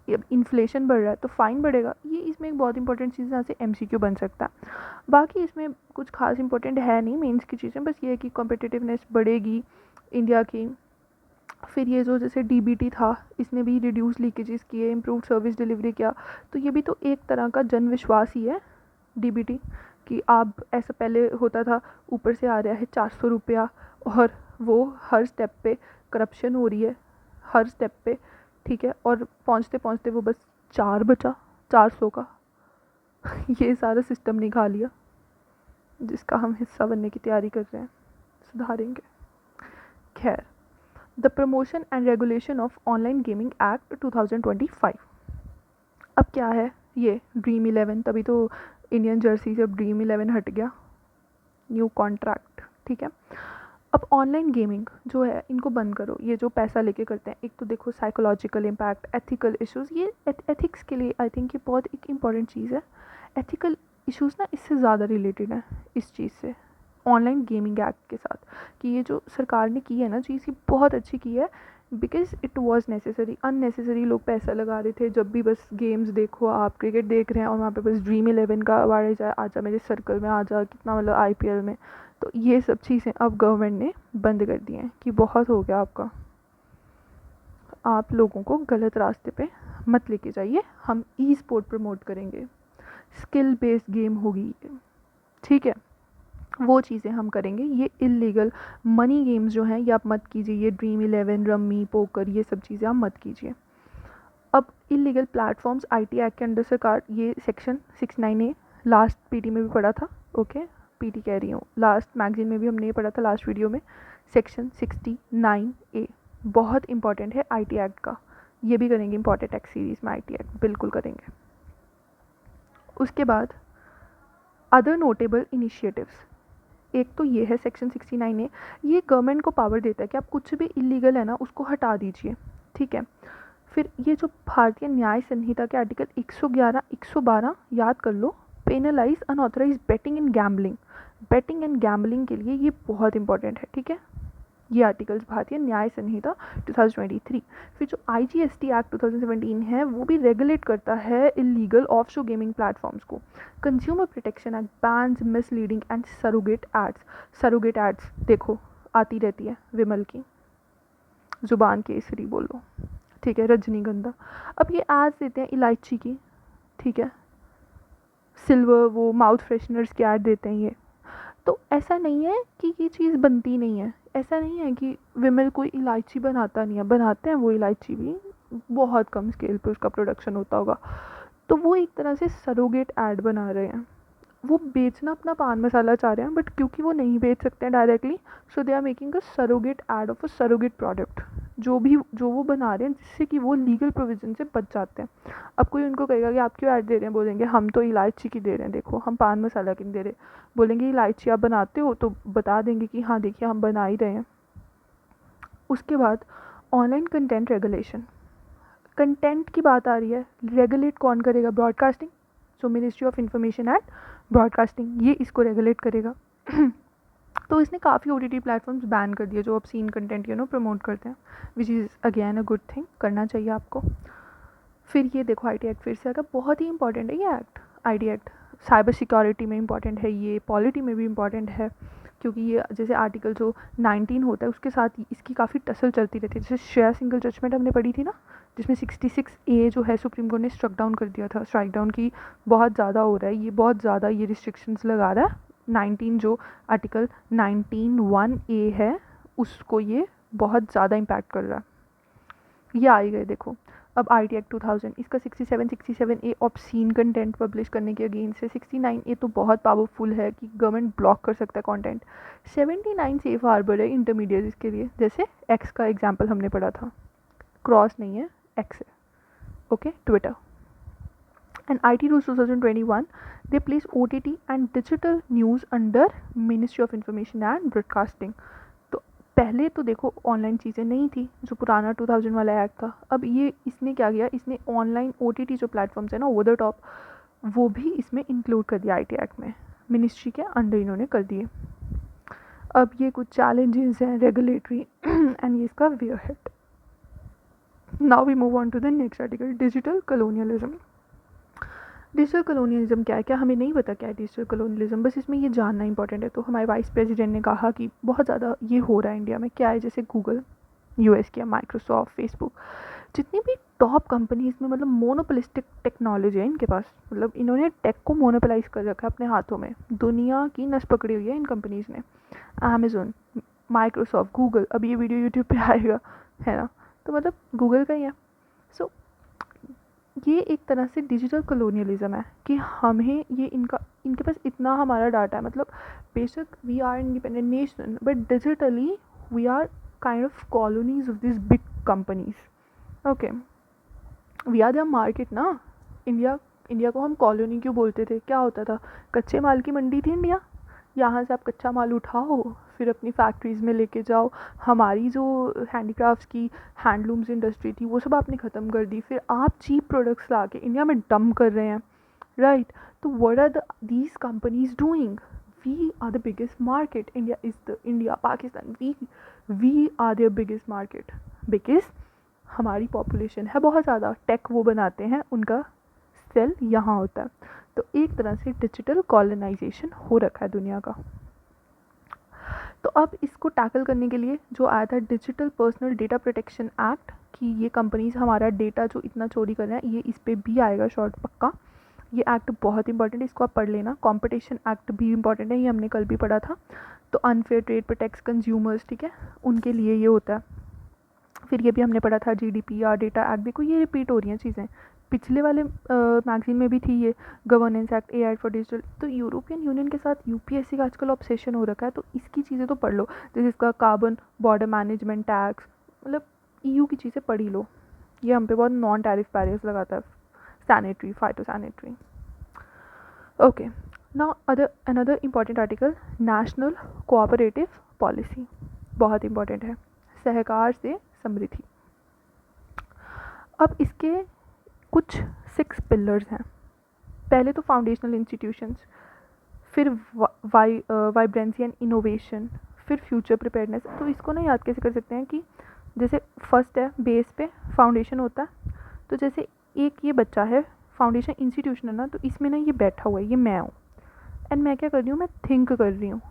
अब इन्फ्लेशन बढ़ रहा है तो फ़ाइन बढ़ेगा, ये इसमें एक बहुत इंपॉर्टेंट चीज़ यहाँ से एमसीक्यू बन सकता है। बाकी इसमें कुछ खास इंपॉर्टेंट है नहीं मेंस की चीज़ें, बस ये है कि कॉम्पिटिटिवनेस बढ़ेगी इंडिया की। फिर ये जो जैसे डीबीटी था, इसने भी रिड्यूस लीकेजेस किए, इम्प्रूव सर्विस डिलीवरी किया, तो ये भी तो एक तरह का जन विश्वास ही है डीबीटी, कि आप ऐसा पहले होता था ऊपर से आ रहा है 400 रुपया, और वो हर स्टेप पे करप्शन हो रही है, हर स्टेप पे, ठीक है, और पहुँचते पहुँचते वो बस 4 बचा 400 का। ये सारा सिस्टम निकाल लिया जिसका हम हिस्सा बनने की तैयारी कर रहे हैं, सुधारेंगे। खैर, the promotion and regulation of online gaming act 2025। अब क्या है ये ड्रीम 11, तभी तो इंडियन जर्सी से अब ड्रीम 11 हट गया, न्यू कॉन्ट्रैक्ट, ठीक है। अब ऑनलाइन गेमिंग जो है इनको बंद करो, ये जो पैसा लेके करते हैं, एक तो देखो साइकोलॉजिकल इम्पैक्ट, एथिकल इश्यूज़, ये एथिक्स के लिए आई थिंक ये बहुत एक इम्पॉर्टेंट चीज़ है। एथिकल इश्यूज़ ना इससे ज़्यादा रिलेटेड है इस चीज़ से, ऑनलाइन गेमिंग एक्ट के साथ, कि ये जो सरकार ने की है ना चीज़, ये बहुत अच्छी की है, because it was necessary. Unnecessary लोग पैसा लगा रहे थे, जब भी बस गेम्स देखो, आप क्रिकेट देख रहे हैं और वहाँ पे बस ड्रीम 11 का अवार्ड जाए, आ जा मेरे सर्कल में, आ जा, कितना मतलब IPL में। तो ये सब चीज़ें अब गवर्नमेंट ने बंद कर दी हैं कि बहुत हो गया आपका, आप लोगों को गलत रास्ते पे मत लेके जाइए, हम स्पोर्ट प्रमोट करेंगे, स्किल बेस्ड गेम होगी, ठीक है, वो चीज़ें हम करेंगे। ये इलीगल मनी गेम्स जो हैं ये आप मत कीजिए, ये ड्रीम 11, रम्मी, पोकर, ये सब चीज़ें आप मत कीजिए। अब इलीगल प्लेटफॉर्म्स IT एक्ट के अंडर सरकार, ये सेक्शन 69A लास्ट PT में भी पढ़ा था, ओके, PT कह रही हूँ, लास्ट मैगजीन में भी हमने ये पढ़ा था, लास्ट वीडियो में, सेक्शन 69A बहुत इंपॉर्टेंट है IT एक्ट का, ये भी करेंगे इंपॉर्टेंट एक्ट सीरीज़ में, IT एक्ट बिल्कुल करेंगे। उसके बाद अदर नोटेबल इनिशिएटिव्स, एक तो ये है सेक्शन 69A, ये गवर्नमेंट को पावर देता है कि आप कुछ भी इलीगल है ना उसको हटा दीजिए, ठीक है। फिर ये जो भारतीय न्याय संहिता के आर्टिकल 111, 112 याद कर लो, penalise unauthorise betting and gambling, betting and gambling के लिए ये बहुत इंपॉर्टेंट है, ठीक है, ये आर्टिकल्स भारतीय न्याय संहिता 2023। फिर जो IGST एक्ट 2017 है वो भी रेगुलेट करता है इलीगल ऑफशोर गेमिंग प्लेटफॉर्म्स को। Consumer protection act bans misleading and surrogate ads, surrogate ads देखो आती रहती है विमल की, जुबान केसरी बोलो, ठीक है, रजनीगंधा, अब ये एड्स देते हैं इलायची की, ठीक है, सिल्वर वो माउथ फ्रेशनर्स की ऐड देते हैं ये। तो ऐसा नहीं है कि ये चीज़ बनती नहीं है, ऐसा नहीं है कि विमल कोई इलायची बनाता नहीं है, बनाते हैं वो इलायची भी, बहुत कम स्केल पे उसका प्रोडक्शन होता होगा। तो वो एक तरह से सरोगेट ऐड बना रहे हैं, वो बेचना अपना पान मसाला चाह रहे हैं, बट क्योंकि वो नहीं बेच सकते हैं directly, so they are making a surrogate ad of a surrogate product, जो वो बना रहे हैं जिससे कि वो लीगल प्रोविजन से बच जाते हैं। अब कोई उनको कहेगा कि आप क्यों ऐड दे रहे हैं, बोलेंगे हम तो इलायची की दे रहे हैं, देखो हम पान मसाला की नहीं दे रहे, बोलेंगे इलायची आप बनाते हो, तो बता देंगे कि हाँ देखिए हम बना ही रहे हैं। उसके बाद ऑनलाइन कंटेंट रेगुलेशन, कंटेंट की बात आ रही है, रेगुलेट कौन करेगा, broadcasting, so ministry of information and broadcasting ये इसको रेगुलेट करेगा। तो इसने काफ़ी OTT प्लेटफॉर्म्स बैन कर दिए जो ऑब्सीन कंटेंट प्रमोट करते हैं, which is again a good thing, करना चाहिए आपको। फिर ये देखो IT एक्ट फिर से आएगा, बहुत ही इंपॉर्टेंट है ये act, IT act cyber security में इंपॉर्टेंट है, ये पॉलिटी में भी इंपॉर्टेंट है, क्योंकि ये जैसे आर्टिकल जो 19 होता है उसके साथ इसकी काफ़ी टसल चलती रहती है। जैसे शेयर सिंगल जजमेंट हमने पढ़ी थी ना, जिसमें 66A जो है सुप्रीम कोर्ट ने स्ट्रक डाउन कर दिया था, स्ट्राइक डाउन की बहुत ज़्यादा हो रहा है, ये बहुत ज़्यादा ये रिस्ट्रिक्शंस लगा रहा है। 19 जो आर्टिकल 19(1)(a है उसको ये बहुत ज़्यादा इम्पैक्ट कर रहा है, ये आ गए देखो। अब IT एक्ट 2000 इसका 67A ऑब्सीन कंटेंट पब्लिश करने के अगेंस्ट है, 69A तो बहुत पावरफुल है कि गवर्नमेंट ब्लॉक कर सकता है कंटेंट, 79 सेफ हार्बर है इंटरमीडिएट के लिए, जैसे X का एग्जांपल हमने पढ़ा था, क्रॉस नहीं है, X है, okay, Twitter. And IT rules 2021 they place OTT and digital news under ministry of information and broadcasting. पहले तो देखो ऑनलाइन चीज़ें नहीं थी, जो पुराना 2000 वाला एक्ट था, अब ये इसने क्या किया, इसने ऑनलाइन OTT जो प्लेटफॉर्म्स है ना ओवर द टॉप, वो भी इसमें इंक्लूड कर दिया IT एक्ट में, मिनिस्ट्री के अंडर इन्होंने कर दिए। अब ये कुछ चैलेंजेस हैं रेगुलेटरी एंड ये इसका way ahead. Now we move on to the next article, digital colonialism. Digital colonialism क्या है, क्या हमें नहीं पता क्या है डिजिटल कलोनियलिज्म, बस इसमें ये जानना इंपॉर्टेंट है। तो हमारे वाइस प्रेसिडेंट ने कहा कि बहुत ज़्यादा ये हो रहा है इंडिया में, क्या है, जैसे गूगल US की, माइक्रोसॉफ्ट, फेसबुक, जितनी भी टॉप कंपनीज में मतलब मोनोपोलिस्टिक टेक्नोलॉजी है इनके पास, मतलब इन्होंने टेक को मोनोपोलाइज कर रखा है अपने हाथों में, दुनिया की नस पकड़ी हुई है इन कंपनीज ने, अमेजोन, माइक्रोसॉफ्ट, गूगल, अब ये वीडियो यूट्यूब पे आएगा है ना, तो मतलब गूगल का ही है। सो ये एक तरह से डिजिटल कलोनियलिज्म है कि हमें ये इनके पास इतना हमारा डाटा है, मतलब बेशक we are independent nation but digitally we are kind of colonies of this big companies, okay, we are the market ना, इंडिया इंडिया को हम कॉलोनी क्यों बोलते थे? क्या होता था? कच्चे माल की मंडी थी इंडिया। यहाँ से आप कच्चा माल उठाओ, फिर अपनी फैक्ट्रीज़ में लेके जाओ। हमारी जो हैंडीक्राफ्ट्स की हैंडलूम्स इंडस्ट्री थी वो सब आपने ख़त्म कर दी, फिर आप चीप प्रोडक्ट्स ला के इंडिया में डंप कर रहे हैं, राइट? तो what are these companies doing? We are the biggest market, India Pakistan, we are their biggest market, because हमारी पॉपुलेशन है बहुत ज़्यादा। टेक वो बनाते हैं, उनका सेल यहाँ होता है। तो एक तरह से डिजिटल कॉलोनाइजेशन हो रखा है दुनिया का। तो अब इसको टैकल करने के लिए जो आया था digital personal data protection act, कि ये कंपनीज हमारा डेटा जो इतना चोरी कर रहे हैं, ये इस पर भी आएगा शॉर्ट पक्का। ये एक्ट बहुत इंपॉर्टेंट है, इसको आप पढ़ लेना। कॉम्पिटिशन एक्ट भी इंपॉर्टेंट है, ये हमने कल भी पढ़ा था। तो अनफेयर ट्रेड प्रोटेक्ट्स कंज्यूमर्स, ठीक है, उनके लिए ये होता है। फिर ये भी हमने पढ़ा था GDPR डेटा एक्ट। देखो ये रिपीट हो रही हैं चीज़ें, पिछले वाले मैगजीन में भी थी ये governance act, AI for digital. तो यूरोपियन यूनियन के साथ UPSC का आजकल ऑब्सेशन हो रखा है, तो इसकी चीज़ें तो पढ़ लो। जैसे इसका कार्बन बॉर्डर मैनेजमेंट टैक्स, मतलब EU की चीज़ें पढ़ ही लो। ये हम पे बहुत नॉन टैरिफ बैरियर्स लगाता है, sanitary, phyto sanitary. Okay, now another important article, national cooperative policy, बहुत इंपॉर्टेंट है, सहकार से समृद्धि। अब इसके कुछ 6 पिलर्स हैं। पहले तो फाउंडेशनल इंस्टीट्यूशंस, फिर वाइब्रेंसी एंड इनोवेशन, फिर फ्यूचर प्रिपेयर्डनेस। तो इसको ना याद कैसे कर सकते हैं कि जैसे फर्स्ट है बेस पे फाउंडेशन होता है। तो जैसे एक ये बच्चा है, फाउंडेशन इंस्टीट्यूशन है ना, तो इसमें ना ये बैठा हुआ है, ये मैं हूँ। एंड मैं क्या कर रही हूँ? मैं थिंक कर रही हूँ।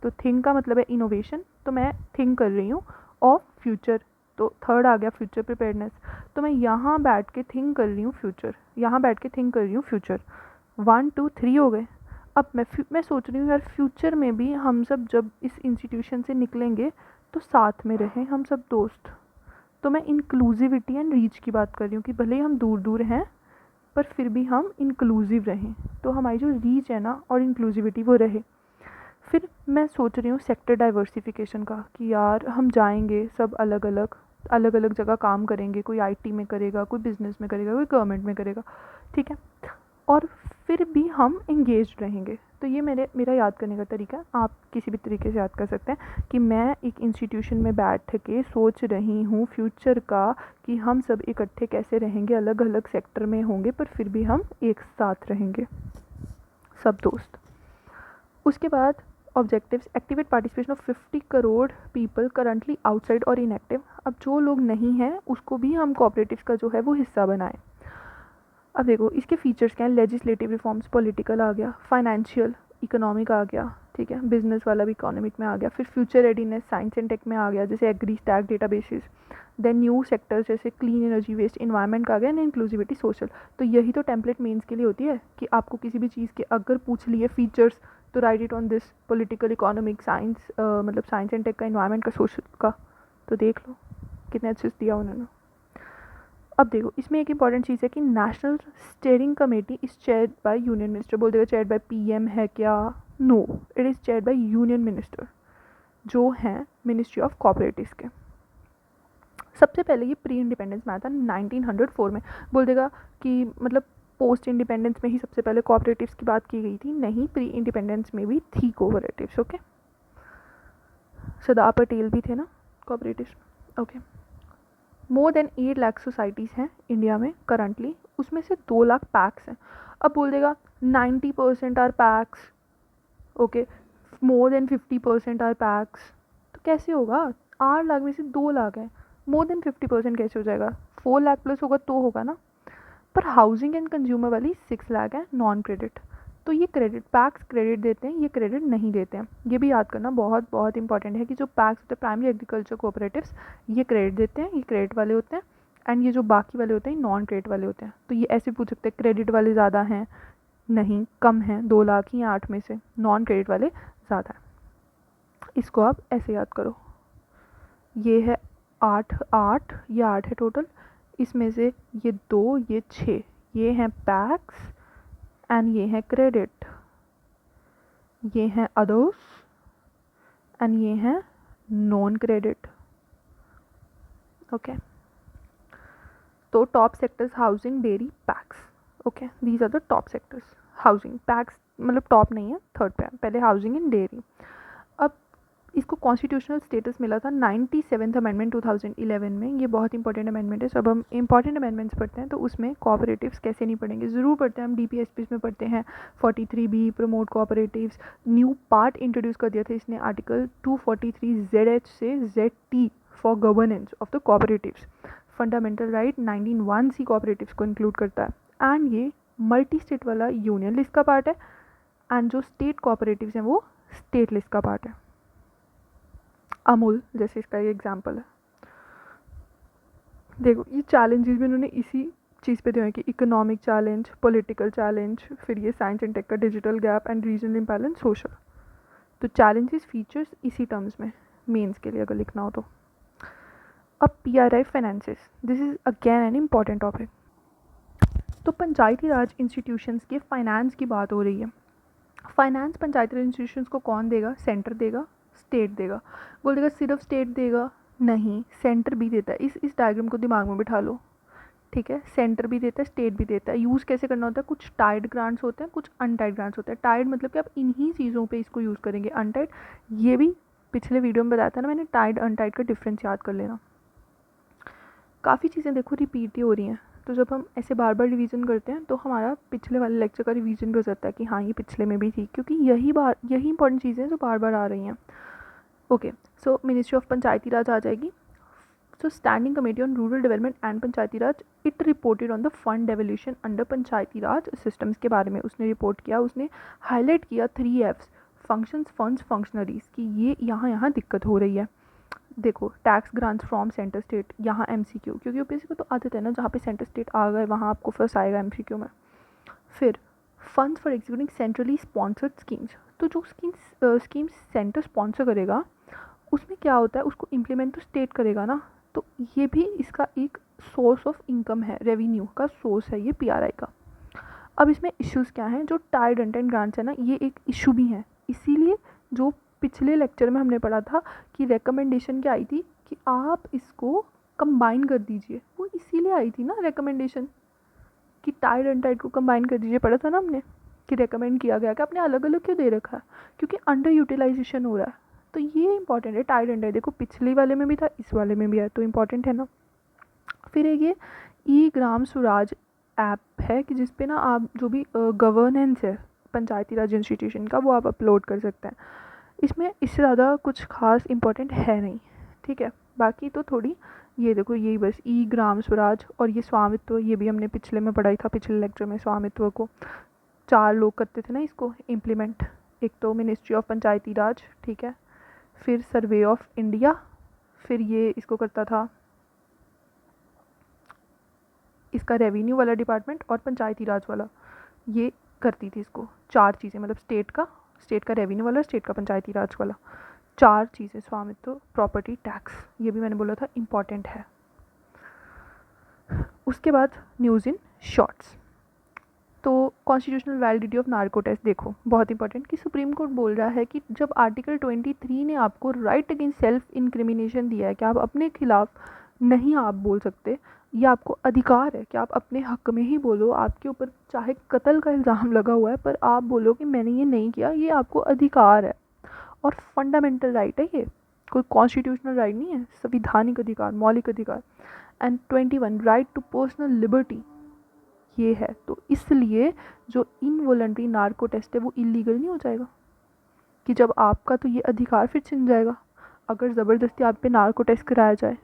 तो थिंक का मतलब है इनोवेशन, तो मैं थिंक कर रही हूँ ऑफ फ्यूचर। तो थर्ड आ गया फ्यूचर प्रिपेयर्डनेस। तो मैं यहाँ बैठ के थिंक कर रही हूँ फ्यूचर, यहाँ बैठ के थिंक कर रही हूँ फ्यूचर। 1 2 3 हो गए। अब मैं सोच रही हूँ यार फ्यूचर में भी हम सब जब इस इंस्टीट्यूशन से निकलेंगे तो साथ में रहें हम सब दोस्त। तो मैं इंक्लूसिविटी एंड रीच की बात कर रही हूँ कि भले ही हम दूर दूर हैं पर फिर भी हम इंक्लूसिव रहें, तो हमारी जो रीच है ना और इंक्लूसिविटी वो रहे। फिर मैं सोच रही हूँ सेक्टर डाइवर्सिफिकेशन का, कि यार हम जाएंगे सब अलग अलग जगह काम करेंगे, कोई IT में करेगा, कोई बिज़नेस में करेगा, कोई गवर्नमेंट में करेगा, ठीक है, और फिर भी हम इंगेज रहेंगे। तो ये मेरा याद करने का तरीका है। आप किसी भी तरीके से याद कर सकते हैं कि मैं एक इंस्टीट्यूशन में बैठ के सोच रही हूँ फ्यूचर का, कि हम सब इकट्ठे कैसे रहेंगे, अलग अलग सेक्टर में होंगे पर फिर भी हम एक साथ रहेंगे, सब दोस्त। उसके बाद objectives, activate participation of 50 crore people currently outside और इनएक्टिव। अब जो लोग नहीं हैं उसको भी हम कोऑपरेटिव्स का जो है वो हिस्सा बनाएं। अब देखो इसके फीचर्स क्या हैं, लेजिस्लेटिव रिफॉर्म्स, पॉलिटिकल आ गया, फाइनेंशियल इकोनॉमिक आ गया, ठीक है, बिजनेस वाला भी इकोनॉमिक में आ गया, फिर future readiness science and tech में आ गया, जैसे agri stack databases, then new sectors जैसे क्लीन एनर्जी, वेस्ट, इन्वायरमेंट का आ गया, एंड इंक्लूसिविटी सोशल। तो यही तो टेम्पलेट मेंस के लिए होती है कि आपको किसी भी चीज़ के अगर पूछ लिए फीचर्स तो right it on this, political, economic, science, मतलब साइंस एंड टेक का, इन्वायरमेंट का, सोशल का। तो देख लो कितने अच्छे से दिया उन्होंने। अब देखो इसमें एक इंपॉर्टेंट चीज़ है कि national steering committee is chaired by union minister. बोल देगा चेयर्ड बाय PM है क्या? No, it is chaired by union minister, जो हैं मिनिस्ट्री ऑफ कोऑपरेटिव्स के। सबसे पहले ये प्री इंडिपेंडेंस में आया था 1904 में। बोल देगा कि मतलब पोस्ट इंडिपेंडेंस में ही सबसे पहले कोऑपरेटिव्स की बात की गई थी, नहीं, प्री इंडिपेंडेंस में भी थी कोऑपरेटिव्स। ओके, सरदार पटेल भी थे ना cooperatives, okay. More then 8 lakh societies हैं इंडिया में करंटली, उसमें से 2 लाख पैक्स हैं। अब बोल देगा 90% are PACS, okay, more than 50% are PACS. तो कैसे होगा? 8 लाख में से 2 लाख है, मोर देन 50% कैसे हो जाएगा? 4 लाख प्लस होगा तो होगा ना। पर हाउसिंग एंड कंज्यूमर वाली 6 लाख है नॉन क्रेडिट। तो ये क्रेडिट पैक्स क्रेडिट देते हैं, ये क्रेडिट नहीं देते हैं। ये भी याद करना बहुत बहुत इंपॉर्टेंट है कि जो पैक्स होते हैं प्राइमरी एग्रीकल्चर कोऑपरेटिव्स, ये क्रेडिट देते हैं, ये क्रेडिट वाले होते हैं, एंड ये जो बाकी वाले होते हैं नॉन क्रेडिट वाले होते हैं। तो ये ऐसे पूछ सकते हैं क्रेडिट वाले ज़्यादा हैं, नहीं, कम हैं, 2 लाख ही 8 में से, नॉन क्रेडिट वाले ज़्यादा हैं। इसको आप ऐसे याद करो, ये है 8 ये 8 है टोटल, इसमें से ये 2 ये 6, ये हैं पैक्स एंड ये हैं क्रेडिट, ये हैं अदर्स एंड ये हैं नॉन क्रेडिट। ओके, तो top sectors housing, dairy, PACS. Okay, these are the top sectors. Housing PACS मतलब टॉप नहीं है, थर्ड पे है. पहले हाउसिंग एंड डेयरी. अब इसको कॉन्स्टिट्यूशनल स्टेटस मिला था 97th अमेंडमेंट 2011 में. ये बहुत इंपॉर्टेंट अमेंडमेंट है. जब हम इंपॉर्टेंट अमेंडमेंट्स पढ़ते हैं तो उसमें कोऑपरेटिव्स कैसे नहीं पढ़ेंगे, ज़रूर पढ़ते हैं हम. DPSP में पढ़ते हैं 43B promote cooperatives. New part introduce कर दिया था इसने आर्टिकल 243ZH से ZT for governance of the cooperatives. Fundamental right 19(1) cooperatives को इंक्लूड करता है. एंड ये मल्टी स्टेट वाला यूनियन लिस्ट का पार्ट है. एंड जो स्टेट कोऑपरेटिव्स हैं वो स्टेट लिस्ट का पार्ट है. अमूल जैसे इसका ये एग्जाम्पल है. देखो ये चैलेंजेस भी उन्होंने इसी चीज़ पे दिए हैं कि इकोनॉमिक चैलेंज, पॉलिटिकल चैलेंज, फिर ये साइंस एंड टेक का digital gap and regional imbalance, social. तो चैलेंजेस फीचर्स इसी टर्म्स में मेंस के लिए अगर लिखना हो तो. अब PRI finances, this is again an important topic. तो पंचायती राज इंस्टीट्यूशंस के फाइनेंस की बात हो रही है. फाइनेंस पंचायती राज इंस्टीट्यूशंस को कौन देगा? सेंटर देगा, स्टेट देगा. बोल देगा सिर्फ स्टेट देगा? नहीं, सेंटर भी देता है. इस डायग्राम को दिमाग में बिठा लो. ठीक है, सेंटर भी देता है, स्टेट भी देता है. यूज़ कैसे करना होता है? कुछ टाइड ग्रांट्स होते हैं, कुछ अनटाइड ग्रांट्स होते हैं. टाइड मतलब कि आप इन्हीं चीज़ों पे इसको यूज़ करेंगे. अनटाइड ये भी पिछले वीडियो में बताया था ना मैंने. टाइड अनटाइड का डिफरेंस याद कर लेना. काफ़ी चीज़ें देखो रिपीट ही हो रही हैं. तो जब हम ऐसे बार बार रिवीजन करते हैं तो हमारा पिछले वाले लेक्चर का रिवीजन भी हो जाता है कि हाँ ये पिछले में भी थी, क्योंकि यही इंपॉर्टेंट चीज़ें जो बार बार आ रही हैं. Okay, so ministry of Panchayati Raj आ जाएगी. So standing committee on rural development and Panchayati Raj, it reported on the fund devolution under Panchayati Raj systems के बारे में उसने रिपोर्ट किया. उसने हाईलाइट किया 3 Fs, फंक्शंस, फंड्स, फंक्शनरीज, कि ये यहाँ दिक्कत हो रही है. देखो tax grants from centre state, यहाँ MCQ, क्योंकि यूपीएससी को तो आदत है ना जहाँ पे सेंटर स्टेट आ गए वहाँ आपको फर्स्ट आएगा MCQ में. फिर funds for executing centrally sponsored schemes. तो जो स्कीम्स सेंटर स्पॉन्सर करेगा उसमें क्या होता है, उसको इम्प्लीमेंट तो स्टेट करेगा ना. तो ये भी इसका एक सोर्स ऑफ इनकम है, रेवेन्यू का सोर्स है ये PRI का. अब इसमें इश्यूज़ क्या हैं? जो टाइड अनटाइड ग्रांट्स है ना, ये एक इशू भी है. इसीलिए जो पिछले लेक्चर में हमने पढ़ा था कि रिकमेंडेशन क्या आई थी कि आप इसको कंबाइन कर दीजिए, वो इसीलिए आई थी ना रिकमेंडेशन कि टाइड अनटाइड को कंबाइन कर दीजिए. पढ़ा था ना हमने कि रिकमेंड किया गया कि आपने अलग अलग क्यों दे रखा है? क्योंकि अंडर यूटिलाइजेशन हो रहा है. तो ये इंपॉर्टेंट है. टाइड अनटाइड देखो पिछले वाले में भी था, इस वाले में भी है, तो इंपॉर्टेंट है ना. फिर एक ये ग्राम स्वराज ऐप है कि जिसपे ना आप जो भी गवर्नेंस है पंचायती राज इंस्टीट्यूशन का वो आप अपलोड कर सकते हैं. इसमें इससे ज़्यादा कुछ खास इंपॉर्टेंट है नहीं. ठीक है, बाकी तो थोड़ी ये देखो यही बस ग्राम स्वराज और ये स्वामित्व, ये भी हमने पिछले में पढ़ाई था, पिछले लेक्चर में. स्वामित्व को 4 लोग करते थे ना इसको इम्प्लीमेंट. एक तो मिनिस्ट्री ऑफ पंचायती राज, ठीक है, फिर सर्वे ऑफ इंडिया, फिर ये इसको करता था इसका रेवेन्यू वाला डिपार्टमेंट, और पंचायती राज वाला ये करती थी इसको. 4 चीज़ें मतलब स्टेट का रेवेन्यू वाला, स्टेट का पंचायती राज वाला, 4 चीज़ें. स्वामित्व, प्रॉपर्टी, टैक्स, ये भी मैंने बोला था इम्पॉर्टेंट है. उसके बाद न्यूज़ इन शॉर्ट्स. तो constitutional validity of narco test देखो बहुत इंपॉर्टेंट, कि सुप्रीम कोर्ट बोल रहा है कि जब आर्टिकल 23 ने आपको राइट अगेंस्ट सेल्फ इंक्रिमिनेशन दिया है कि आप अपने खिलाफ नहीं आप बोल सकते, ये आपको अधिकार है कि आप अपने हक में ही बोलो. आपके ऊपर चाहे कत्ल का इल्ज़ाम लगा हुआ है पर आप बोलो कि मैंने ये नहीं किया, ये आपको अधिकार है. और फंडामेंटल राइट है ये, कोई कॉन्स्टिट्यूशनल राइट नहीं है, संविधानिक अधिकार, मौलिक अधिकार. And 21 right to personal liberty ये है. तो इसलिए जो इनवॉलंटरी नार्को टेस्ट है वो इलीगल नहीं हो जाएगा, कि जब आपका तो ये अधिकार फिर छिन जाएगा अगर ज़बरदस्ती आप पे नार्को टेस्ट कराया जाए.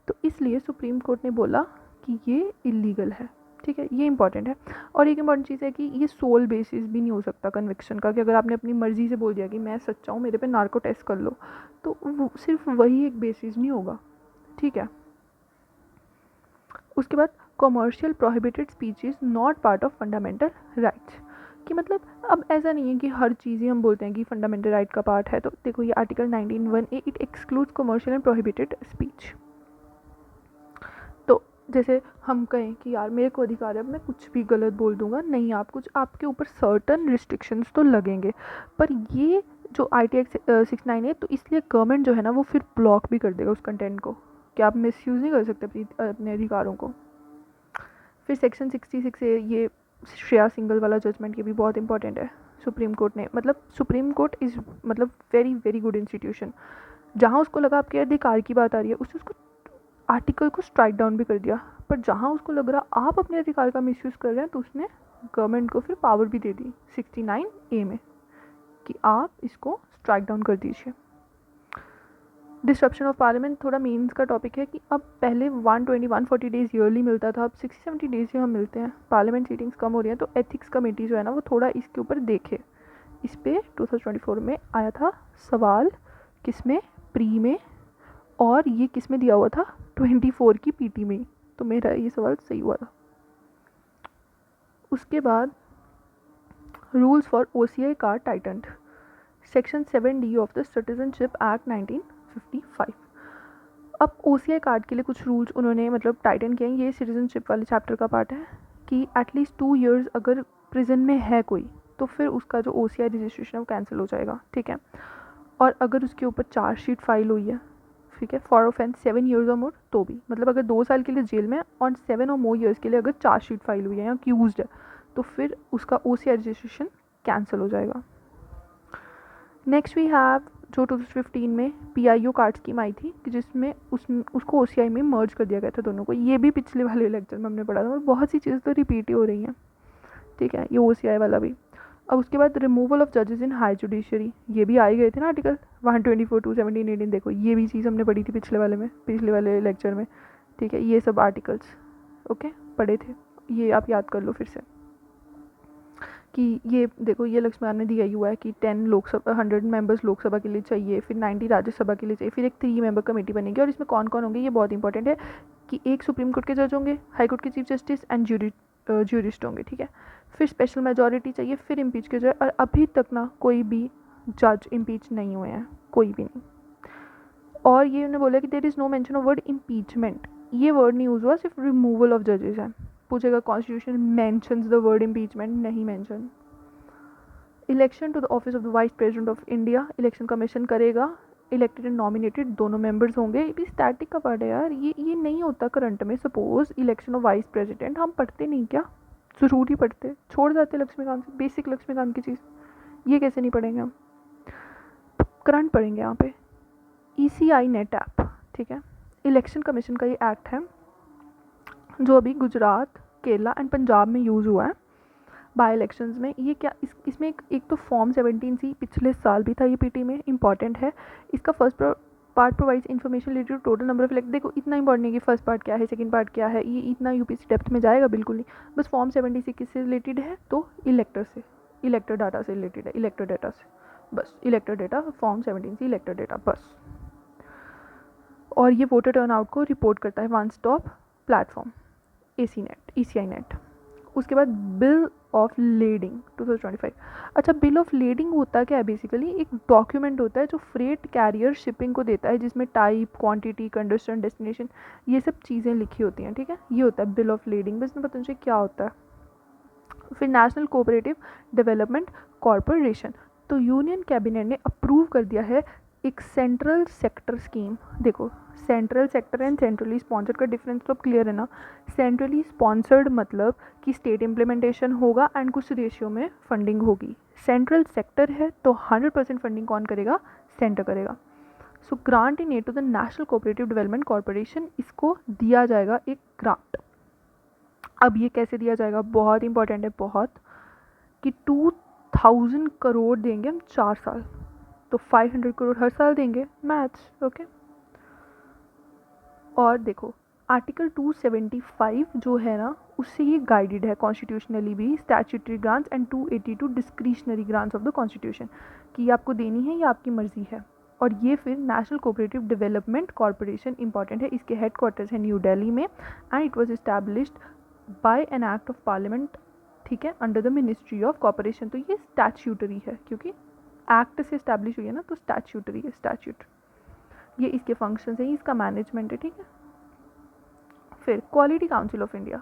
तो इसलिए सुप्रीम कोर्ट ने बोला कि ये इलीगल है. ठीक है, ये इंपॉर्टेंट है. और एक इंपॉर्टेंट चीज़ है कि ये सोल बेसिस भी नहीं हो सकता कन्विक्शन का, कि अगर आपने अपनी मर्ज़ी से बोल दिया कि मैं सच्चा हूँ मेरे पे नार्को टेस्ट कर लो, तो सिर्फ वही एक बेसिस नहीं होगा. ठीक है. उसके बाद commercial prohibited speech is not part of fundamental rights. कि मतलब अब ऐसा नहीं है कि हर चीज़ ही हम बोलते हैं कि फंडामेंटल राइट का पार्ट है. तो देखो ये article 19(1)(a) it excludes commercial and prohibited speech. तो जैसे हम कहें कि यार मेरे को अधिकार है, मैं कुछ भी गलत बोल दूंगा, नहीं, आप कुछ, आपके ऊपर सर्टन रिस्ट्रिक्शंस तो लगेंगे. पर ये जो ITI एक्ट 69 है, तो इसलिए गवर्नमेंट जो है ना वो फिर ब्लॉक भी कर देगा उस कंटेंट को, कि आप मिसयूज़ नहीं कर सकते अपने अधिकारों को. फिर सेक्शन 66 है, ये श्रेया सिंगल वाला जजमेंट, ये भी बहुत इंपॉर्टेंट है। सुप्रीम कोर्ट ने, मतलब सुप्रीम कोर्ट इज़ मतलब वेरी वेरी गुड इंस्टीट्यूशन। जहाँ उसको लगा आपके अधिकार की बात आ रही है, उसने उसको आर्टिकल को स्ट्राइक डाउन भी कर दिया, पर जहाँ उसको लग रहा आप अपने अधिकार का मिसयूज़ कर रहे हैं, तो उसने गवर्नमेंट को फिर पावर भी दे दी 69A में कि आप इसको स्ट्राइक डाउन कर दीजिए। डिस्ट्रप्शन ऑफ पार्लियामेंट थोड़ा मेंस का टॉपिक है कि अब पहले 140 डेज ईयरली मिलता था, अब 60-70 डेज ही हम मिलते हैं। पार्लियामेंट सीटिंग्स कम हो रही हैं, तो एथिक्स कमेटी जो है ना वो थोड़ा इसके ऊपर देखे। इस पर 2024 में आया था सवाल, किसमें, प्री में, और ये किस में दिया हुआ था, 24 की पीटी में। तो मेरा ये सवाल सही हुआ था। उसके बाद rules for OCI card tightened, section 7D of the citizenship act 1955। अब OCI कार्ड के लिए कुछ रूल्स उन्होंने मतलब टाइटन किए हैं। ये सिटीजनशिप वाले चैप्टर का पार्ट है कि एटलीस्ट 2 years अगर प्रिजन में है कोई, तो फिर उसका जो OCI रजिस्ट्रेशन है वो कैंसिल हो जाएगा, ठीक है। और अगर उसके ऊपर चार्जशीट फाइल हुई है, ठीक है, फॉर ऑफेंस 7 years और मोर, तो भी मतलब अगर 2 साल के लिए जेल में और 7 और मोर ईयर्स के लिए अगर चार्जशीट फाइल हुई है या अक्यूज्ड है, तो फिर उसका OCI रजिस्ट्रेशन कैंसिल हो जाएगा। नेक्स्ट वी हैव जो 2015 में PIO कार्ड स्कीम आई थी कि जिसमें उसको OCI में मर्ज कर दिया गया था दोनों को। ये भी पिछले वाले लेक्चर में हमने पढ़ा था और बहुत सी चीज़ें तो रिपीट ही हो रही हैं, ठीक है, ये OCI वाला भी। अब उसके बाद रिमूवल ऑफ जजेस इन हाई जुडिशरी, ये भी आ ही गए थे ना आर्टिकल 124, 217, 18। देखो ये भी चीज़ हमने पढ़ी थी पिछले वाले लेक्चर में, ठीक है। ये सब आर्टिकल्स ओके पढ़े थे, ये आप याद कर लो फिर से कि ये देखो ये लक्ष्मण ने दिया ही हुआ है कि 100 मेंबर्स लोकसभा के लिए चाहिए, फिर 90 राज्यसभा के लिए चाहिए, फिर एक 3 मेंबर कमेटी बनेगी। और इसमें कौन कौन होंगे ये बहुत इंपॉर्टेंट है कि एक सुप्रीम कोर्ट के जज होंगे, हाई कोर्ट के चीफ जस्टिस एंड ज्यूरिस्ट होंगे, ठीक है। फिर स्पेशल मेजॉरिटी चाहिए, फिर इम्पीच के जज। और अभी तक ना कोई भी जज इम्पीच नहीं हुए हैं, कोई भी नहीं। और ये उन्होंने बोला कि there is no mention of word impeachment, ये वर्ड नहीं यूज़ हुआ, सिर्फ रिमूवल ऑफ जजेस है। पूछेगा constitution mentions the word impeachment, नहीं mention. Election to the office of the vice president of India, election commission करेगा, इलेक्टेड एंड नॉमिनेटेड दोनों मेंबर्स होंगे। ये भी स्टैटिक का पार्ट है यार, ये नहीं होता करंट में। Suppose election of vice president हम पढ़ते नहीं क्या, ज़रूरी पढ़ते, छोड़ जाते लक्ष्मीकांत से, बेसिक लक्ष्मीकांत की चीज़, ये कैसे नहीं पढ़ेंगे हम, करंट पढ़ेंगे यहाँ पे। ECI नेट ऐप, ठीक है, इलेक्शन कमीशन का ये एक्ट है जो अभी गुजरात, केरला एंड पंजाब में यूज़ हुआ है बाई इलेक्शंस में। ये क्या इसमें एक तो फॉर्म 17C पिछले साल भी था, ये पीटी में इंपॉर्टेंट है। इसका first part provides information related to total number of elect. देखो इतना इंपॉर्टेंट है कि फर्स्ट पार्ट क्या है, सेकंड पार्ट क्या है, ये इतना UPSC डेप्थ में जाएगा बिल्कुल नहीं। बस फॉर्म 70C किससे रिलेटेड है, तो इलेक्टर से, इलेक्टर डाटा से रिलेटेड है, इलेक्टर डेटा से, बस इलेक्टर data, form 17C इलेक्टर data bus. और ये वोटर टर्नआउट को रिपोर्ट करता है one stop platform ECI net. उसके बाद बिल ऑफ लेडिंग 2025। अच्छा, बिल ऑफ लेडिंग होता क्या है, बेसिकली एक डॉक्यूमेंट होता है जो फ्रेट कैरियर शिपिंग को देता है, जिसमें टाइप, क्वांटिटी, कंडीशन, डेस्टिनेशन, ये सब चीज़ें लिखी होती हैं, ठीक है। ये होता है बिल ऑफ लेडिंग, बस मैं पता मुझे क्या होता है। फिर नेशनल कोऑपरेटिव डेवलपमेंट कॉरपोरेशन, तो यूनियन कैबिनेट ने अप्रूव कर दिया है एक सेंट्रल सेक्टर स्कीम। देखो central sector and centrally sponsored का डिफरेंस तो क्लियर है ना। सेंट्रली स्पॉन्सर्ड मतलब कि स्टेट इम्प्लीमेंटेशन होगा एंड कुछ रेशियो में फंडिंग होगी। सेंट्रल सेक्टर है तो 100% फंडिंग कौन करेगा, सेंटर करेगा। So grant in aid to the national cooperative development corporation, इसको दिया जाएगा एक ग्रांट। अब ये कैसे दिया जाएगा, बहुत इंपॉर्टेंट है बहुत, कि 2000 करोड़ देंगे हम 4 साल, तो 500 करोड़ हर साल देंगे, मैथ्स ओके। और देखो आर्टिकल 275 जो है ना उससे ये गाइडेड है कॉन्स्टिट्यूशनली भी, statutory grants and 282 discretionary grants of the constitution, कि ये आपको देनी है, ये आपकी मर्जी है। और ये फिर national cooperative development corporation important है, इसके हेड क्वार्टर्स है न्यू दिल्ली में and it was established bye an act of parliament, ठीक है, under the ministry of corporation. तो ये स्टैट्यूटरी है क्योंकि एक्ट से इस्टेब्लिश हुई है ना, तो स्टैट्यूटरी है, स्टैट्यूट। ये इसके फंक्शंस हैं, इसका मैनेजमेंट है, ठीक है। फिर क्वालिटी काउंसिल ऑफ इंडिया,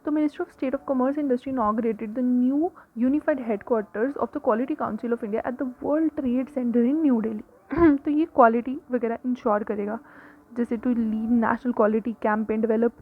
तो ministry of state of commerce industry inaugurated the new unified headquarters of the quality council of India at the world trade centre in New Delhi. तो ये क्वालिटी वगैरह इंश्योर करेगा, जैसे to lead national quality campaign, develop